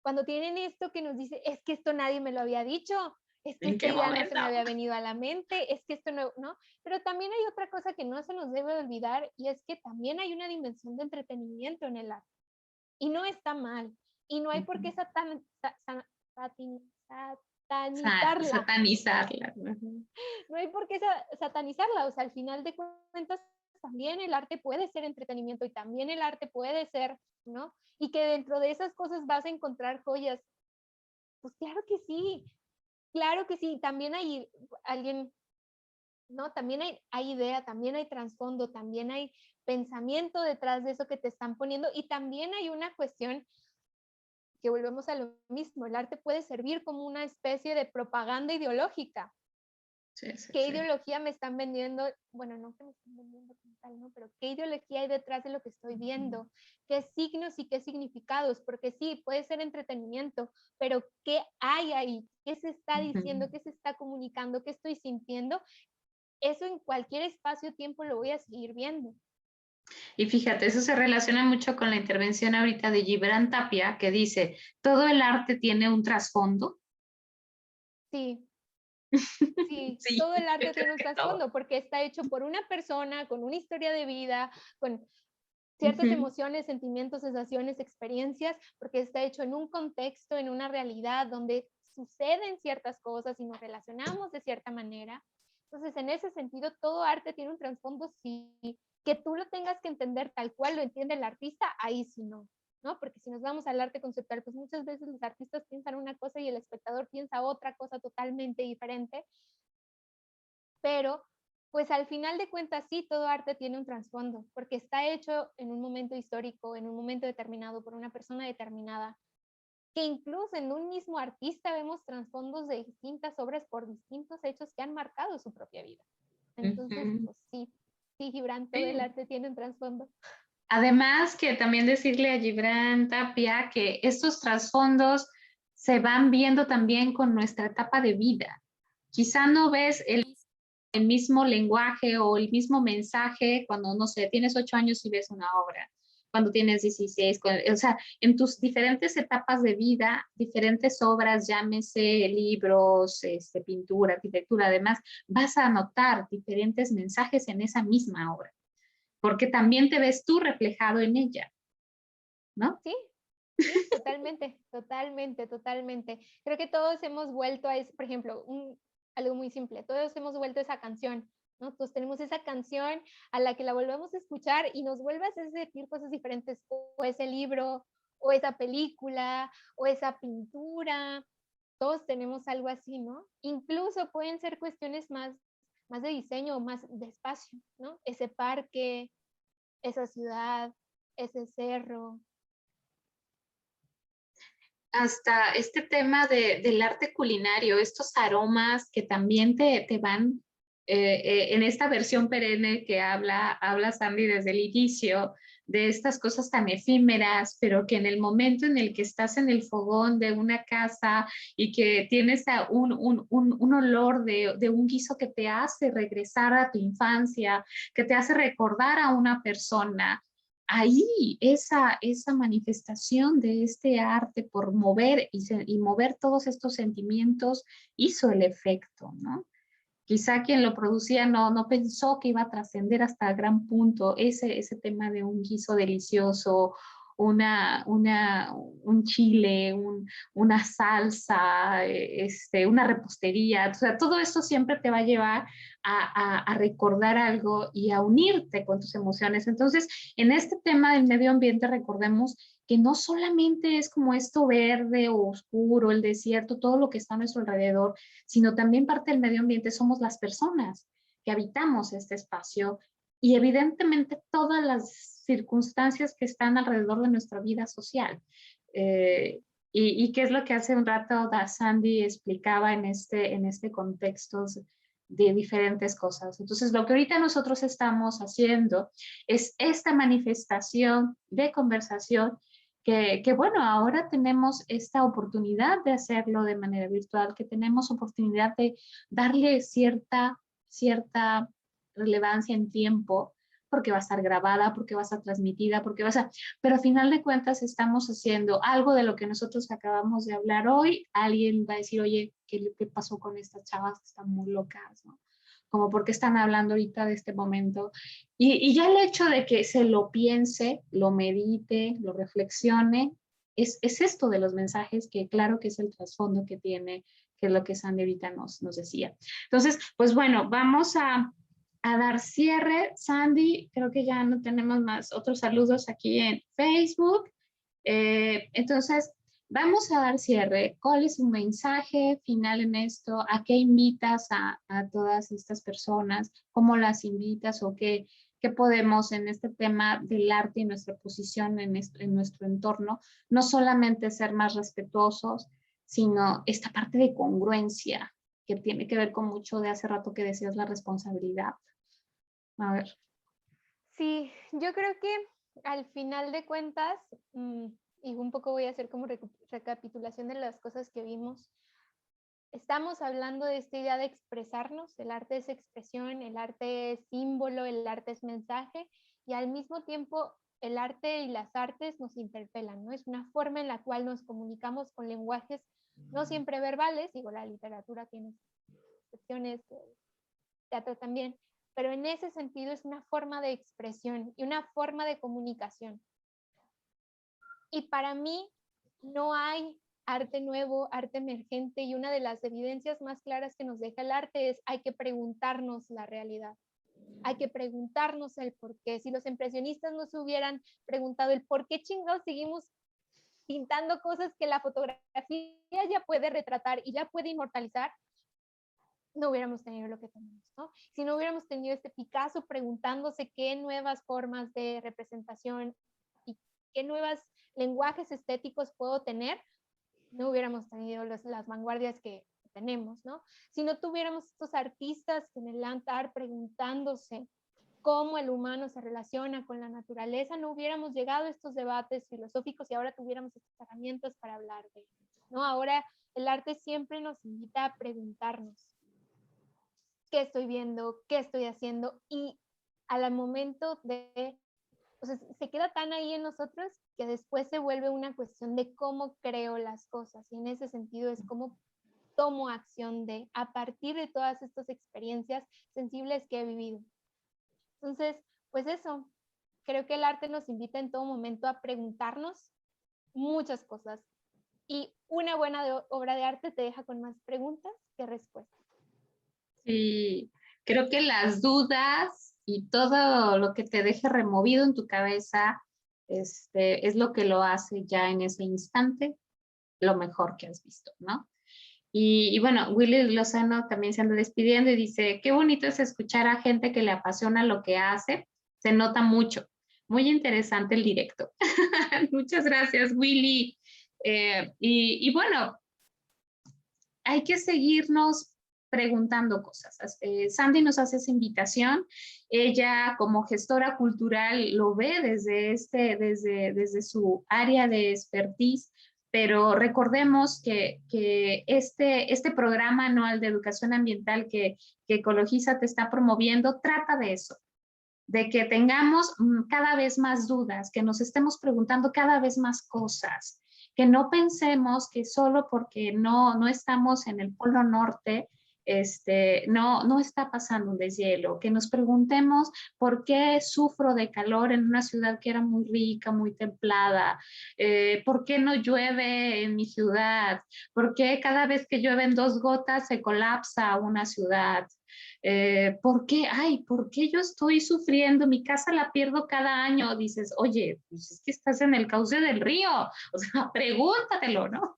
cuando tienen esto que nos dice, es que esto nadie me lo había dicho, es que ¿En esta qué idea no se momento? me había venido a la mente, es que esto no, ¿no? Pero también hay otra cosa que no se nos debe olvidar y es que también hay una dimensión de entretenimiento en el arte y no está mal y no hay por qué satanizarla, Satanizarla. Ujú. no hay por qué satanizarla, o sea, al final de cuentas también el arte puede ser entretenimiento y también el arte puede ser, ¿no? Y que dentro de esas cosas vas a encontrar joyas. Pues claro que sí, también hay alguien, ¿no? También hay idea, también hay trasfondo, también hay pensamiento detrás de eso que te están poniendo y también hay una cuestión que volvemos a lo mismo, el arte puede servir como una especie de propaganda ideológica. Sí, sí, ¿Qué sí. ideología me están vendiendo? Bueno, no que me están vendiendo como tal, ¿no? Pero ¿qué ideología hay detrás de lo que estoy viendo? ¿Qué signos y qué significados? Porque sí, puede ser entretenimiento, pero ¿qué hay ahí? ¿Qué se está Ujú. diciendo? ¿Qué se está comunicando? ¿Qué estoy sintiendo? Eso en cualquier espacio-tiempo lo voy a seguir viendo. Y fíjate, eso se relaciona mucho con la intervención ahorita de Gibran Tapia, que dice, todo el arte tiene un trasfondo. Sí, sí, Sí, todo el yo arte creo tiene un que todo. trasfondo porque está hecho por una persona con una historia de vida, con ciertas Ujú. emociones, sentimientos, sensaciones, experiencias, porque está hecho en un contexto, en una realidad donde suceden ciertas cosas y nos relacionamos de cierta manera. Entonces, en ese sentido, todo arte tiene un trasfondo, sí, que tú lo tengas que entender tal cual lo entiende el artista, ahí sí no, ¿no? Porque si nos vamos al arte conceptual, pues muchas veces los artistas piensan una cosa y el espectador piensa otra cosa totalmente diferente, pero pues al final de cuentas sí, todo arte tiene un trasfondo, porque está hecho en un momento histórico, en un momento determinado, por una persona determinada, que incluso en un mismo artista vemos trasfondos de distintas obras por distintos hechos que han marcado su propia vida. Entonces, Ujú. pues sí, sí, Gibran, todo el Sí. arte tiene un trasfondo. Además, que también decirle a Gibran Tapia que estos trasfondos se van viendo también con nuestra etapa de vida. Quizá no ves el mismo lenguaje o el mismo mensaje cuando, no sé, tienes 8 años y ves una obra, cuando tienes 16, o sea, en tus diferentes etapas de vida, diferentes obras, llámese libros, pintura, arquitectura, además, vas a notar diferentes mensajes en esa misma obra, porque también te ves tú reflejado en ella, ¿no? Sí, sí, totalmente, totalmente, totalmente. Creo que todos hemos vuelto a eso, por ejemplo, algo muy simple, todos hemos vuelto a esa canción, ¿no? Todos tenemos esa canción a la que la volvemos a escuchar y nos vuelve a hacer sentir cosas diferentes, o ese libro, o esa película, o esa pintura, todos tenemos algo así, ¿no? Incluso pueden ser cuestiones más de diseño o más de espacio, ¿no? Ese parque, esa ciudad, ese cerro. Hasta este tema del arte culinario, estos aromas que también te van en esta versión perenne que habla Sandy desde el inicio, de estas cosas tan efímeras, pero que en el momento en el que estás en el fogón de una casa y que tienes un olor de un guiso que te hace regresar a tu infancia, que te hace recordar a una persona, ahí esa manifestación de este arte por mover y mover todos estos sentimientos hizo el efecto, ¿no? Quizá quien lo producía no pensó que iba a trascender hasta el gran punto ese tema de un guiso delicioso, un chile, una salsa, una repostería. O sea, todo esto siempre te va a llevar a recordar algo y a unirte con tus emociones. Entonces, en este tema del medio ambiente, recordemos que no solamente es como esto verde o oscuro, el desierto, todo lo que está a nuestro alrededor, sino también parte del medio ambiente somos las personas que habitamos este espacio y evidentemente todas las circunstancias que están alrededor de nuestra vida social. Y qué es lo que hace un rato Sandy explicaba en este contexto de diferentes cosas. Entonces, lo que ahorita nosotros estamos haciendo es esta manifestación de conversación que bueno, ahora tenemos esta oportunidad de hacerlo de manera virtual, que tenemos oportunidad de darle cierta relevancia en tiempo porque va a estar grabada, porque va a estar transmitida, porque va a ser, pero a final de cuentas estamos haciendo algo de lo que nosotros acabamos de hablar hoy. Alguien va a decir, oye, ¿qué pasó con estas chavas que están muy locas, ¿no? Como por qué están hablando ahorita de este momento. Y ya el hecho de que se lo piense, lo medite, lo reflexione, es esto de los mensajes que claro que es el trasfondo que tiene, que es lo que Sandy ahorita nos decía. Entonces, pues bueno, vamos a dar cierre. Sandy, creo que ya no tenemos más otros saludos aquí en Facebook. Entonces, vamos a dar cierre. ¿Cuál es un mensaje final en esto? ¿A qué invitas a todas estas personas? ¿Cómo las invitas o qué podemos en este tema del arte y nuestra posición en nuestro entorno? No solamente ser más respetuosos, sino esta parte de congruencia que tiene que ver con mucho de hace rato que decías la responsabilidad. A ver. Sí, yo creo que al final de cuentas, y un poco voy a hacer como recapitulación de las cosas que vimos, estamos hablando de esta idea de expresarnos, el arte es expresión, el arte es símbolo, el arte es mensaje, y al mismo tiempo el arte y las artes nos interpelan, ¿no? Es una forma en la cual nos comunicamos con lenguajes no siempre verbales, digo, la literatura tiene excepciones, el teatro también, pero en ese sentido es una forma de expresión y una forma de comunicación. Y para mí no hay arte nuevo, arte emergente, y una de las evidencias más claras que nos deja el arte es hay que preguntarnos la realidad. Hay que preguntarnos el por qué. Si los impresionistas nos hubieran preguntado el por qué chingados seguimos pintando cosas que la fotografía ya puede retratar y ya puede inmortalizar, no hubiéramos tenido lo que tenemos, ¿no? Si no hubiéramos tenido este Picasso preguntándose qué nuevas formas de representación y qué nuevos lenguajes estéticos puedo tener, no hubiéramos tenido las vanguardias que tenemos, ¿no? Si no tuviéramos estos artistas en el art preguntándose cómo el humano se relaciona con la naturaleza, no hubiéramos llegado a estos debates filosóficos y ahora tuviéramos estas herramientas para hablar de ello, ¿no? Ahora el arte siempre nos invita a preguntarnos qué estoy viendo, qué estoy haciendo, y al momento de, o sea, se queda tan ahí en nosotros que después se vuelve una cuestión de cómo creo las cosas, y en ese sentido es cómo tomo acción a partir de todas estas experiencias sensibles que he vivido. Entonces, pues eso, creo que el arte nos invita en todo momento a preguntarnos muchas cosas, y una buena obra de arte te deja con más preguntas que respuestas. Sí, creo que las dudas y todo lo que te deje removido en tu cabeza es lo que lo hace ya en ese instante lo mejor que has visto, ¿no? Y bueno, Willy Lozano también se anda despidiendo y dice, qué bonito es escuchar a gente que le apasiona lo que hace, se nota mucho. Muy interesante el directo. Muchas gracias, Willy. Y bueno, hay que seguirnos preguntando cosas. Sandy nos hace esa invitación. Ella, como gestora cultural, lo ve desde su área de expertise, pero recordemos que este programa anual de educación ambiental que Ecologiza te está promoviendo trata de eso, de que tengamos cada vez más dudas, que nos estemos preguntando cada vez más cosas, que no pensemos que solo porque no estamos en el Polo Norte, no está pasando un deshielo, que nos preguntemos por qué sufro de calor en una ciudad que era muy rica, muy templada, por qué no llueve en mi ciudad, por qué cada vez que llueven 2 gotas se colapsa una ciudad. ¿Por qué yo estoy sufriendo? Mi casa la pierdo cada año. Dices, oye, pues es que estás en el cauce del río. O sea, pregúntatelo, ¿no?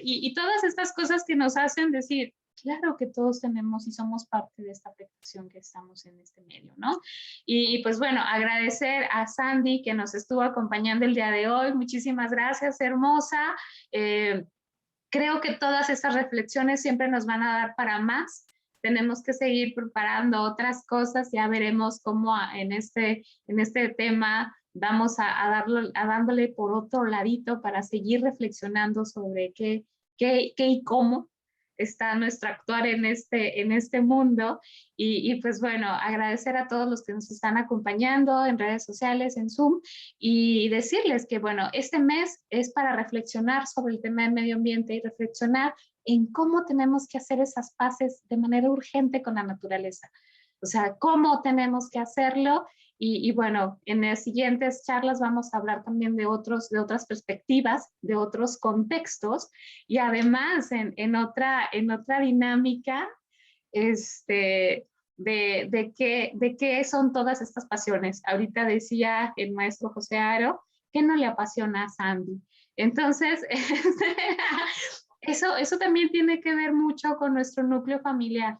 Y todas estas cosas que nos hacen decir, claro que todos tenemos y somos parte de esta afectación que estamos en este medio, ¿no? Y pues bueno, agradecer a Sandy que nos estuvo acompañando el día de hoy. Muchísimas gracias, hermosa. Creo que todas estas reflexiones siempre nos van a dar para más. Tenemos que seguir preparando otras cosas, ya veremos cómo en este tema vamos a dándole por otro ladito para seguir reflexionando sobre qué y cómo está nuestro actuar en este mundo. Y pues bueno, agradecer a todos los que nos están acompañando en redes sociales, en Zoom, y decirles que bueno, este mes es para reflexionar sobre el tema del medio ambiente y reflexionar en cómo tenemos que hacer esas paces de manera urgente con la naturaleza. O sea, cómo tenemos que hacerlo. Y bueno, en las siguientes charlas vamos a hablar también de otras perspectivas, de otros contextos, y además en otra dinámica, de qué son todas estas pasiones. Ahorita decía el maestro José Aro que no le apasiona a Sandy. Entonces, eso también tiene que ver mucho con nuestro núcleo familiar.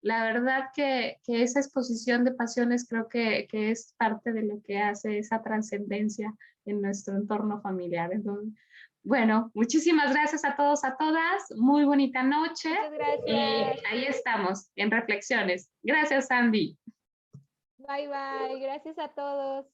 La verdad que esa exposición de pasiones creo que es parte de lo que hace esa trascendencia en nuestro entorno familiar. Entonces, bueno, muchísimas gracias a todos, a todas. Muy bonita noche. Muchas gracias. Y ahí estamos, en reflexiones. Gracias, Sandy. Bye, bye. Gracias a todos.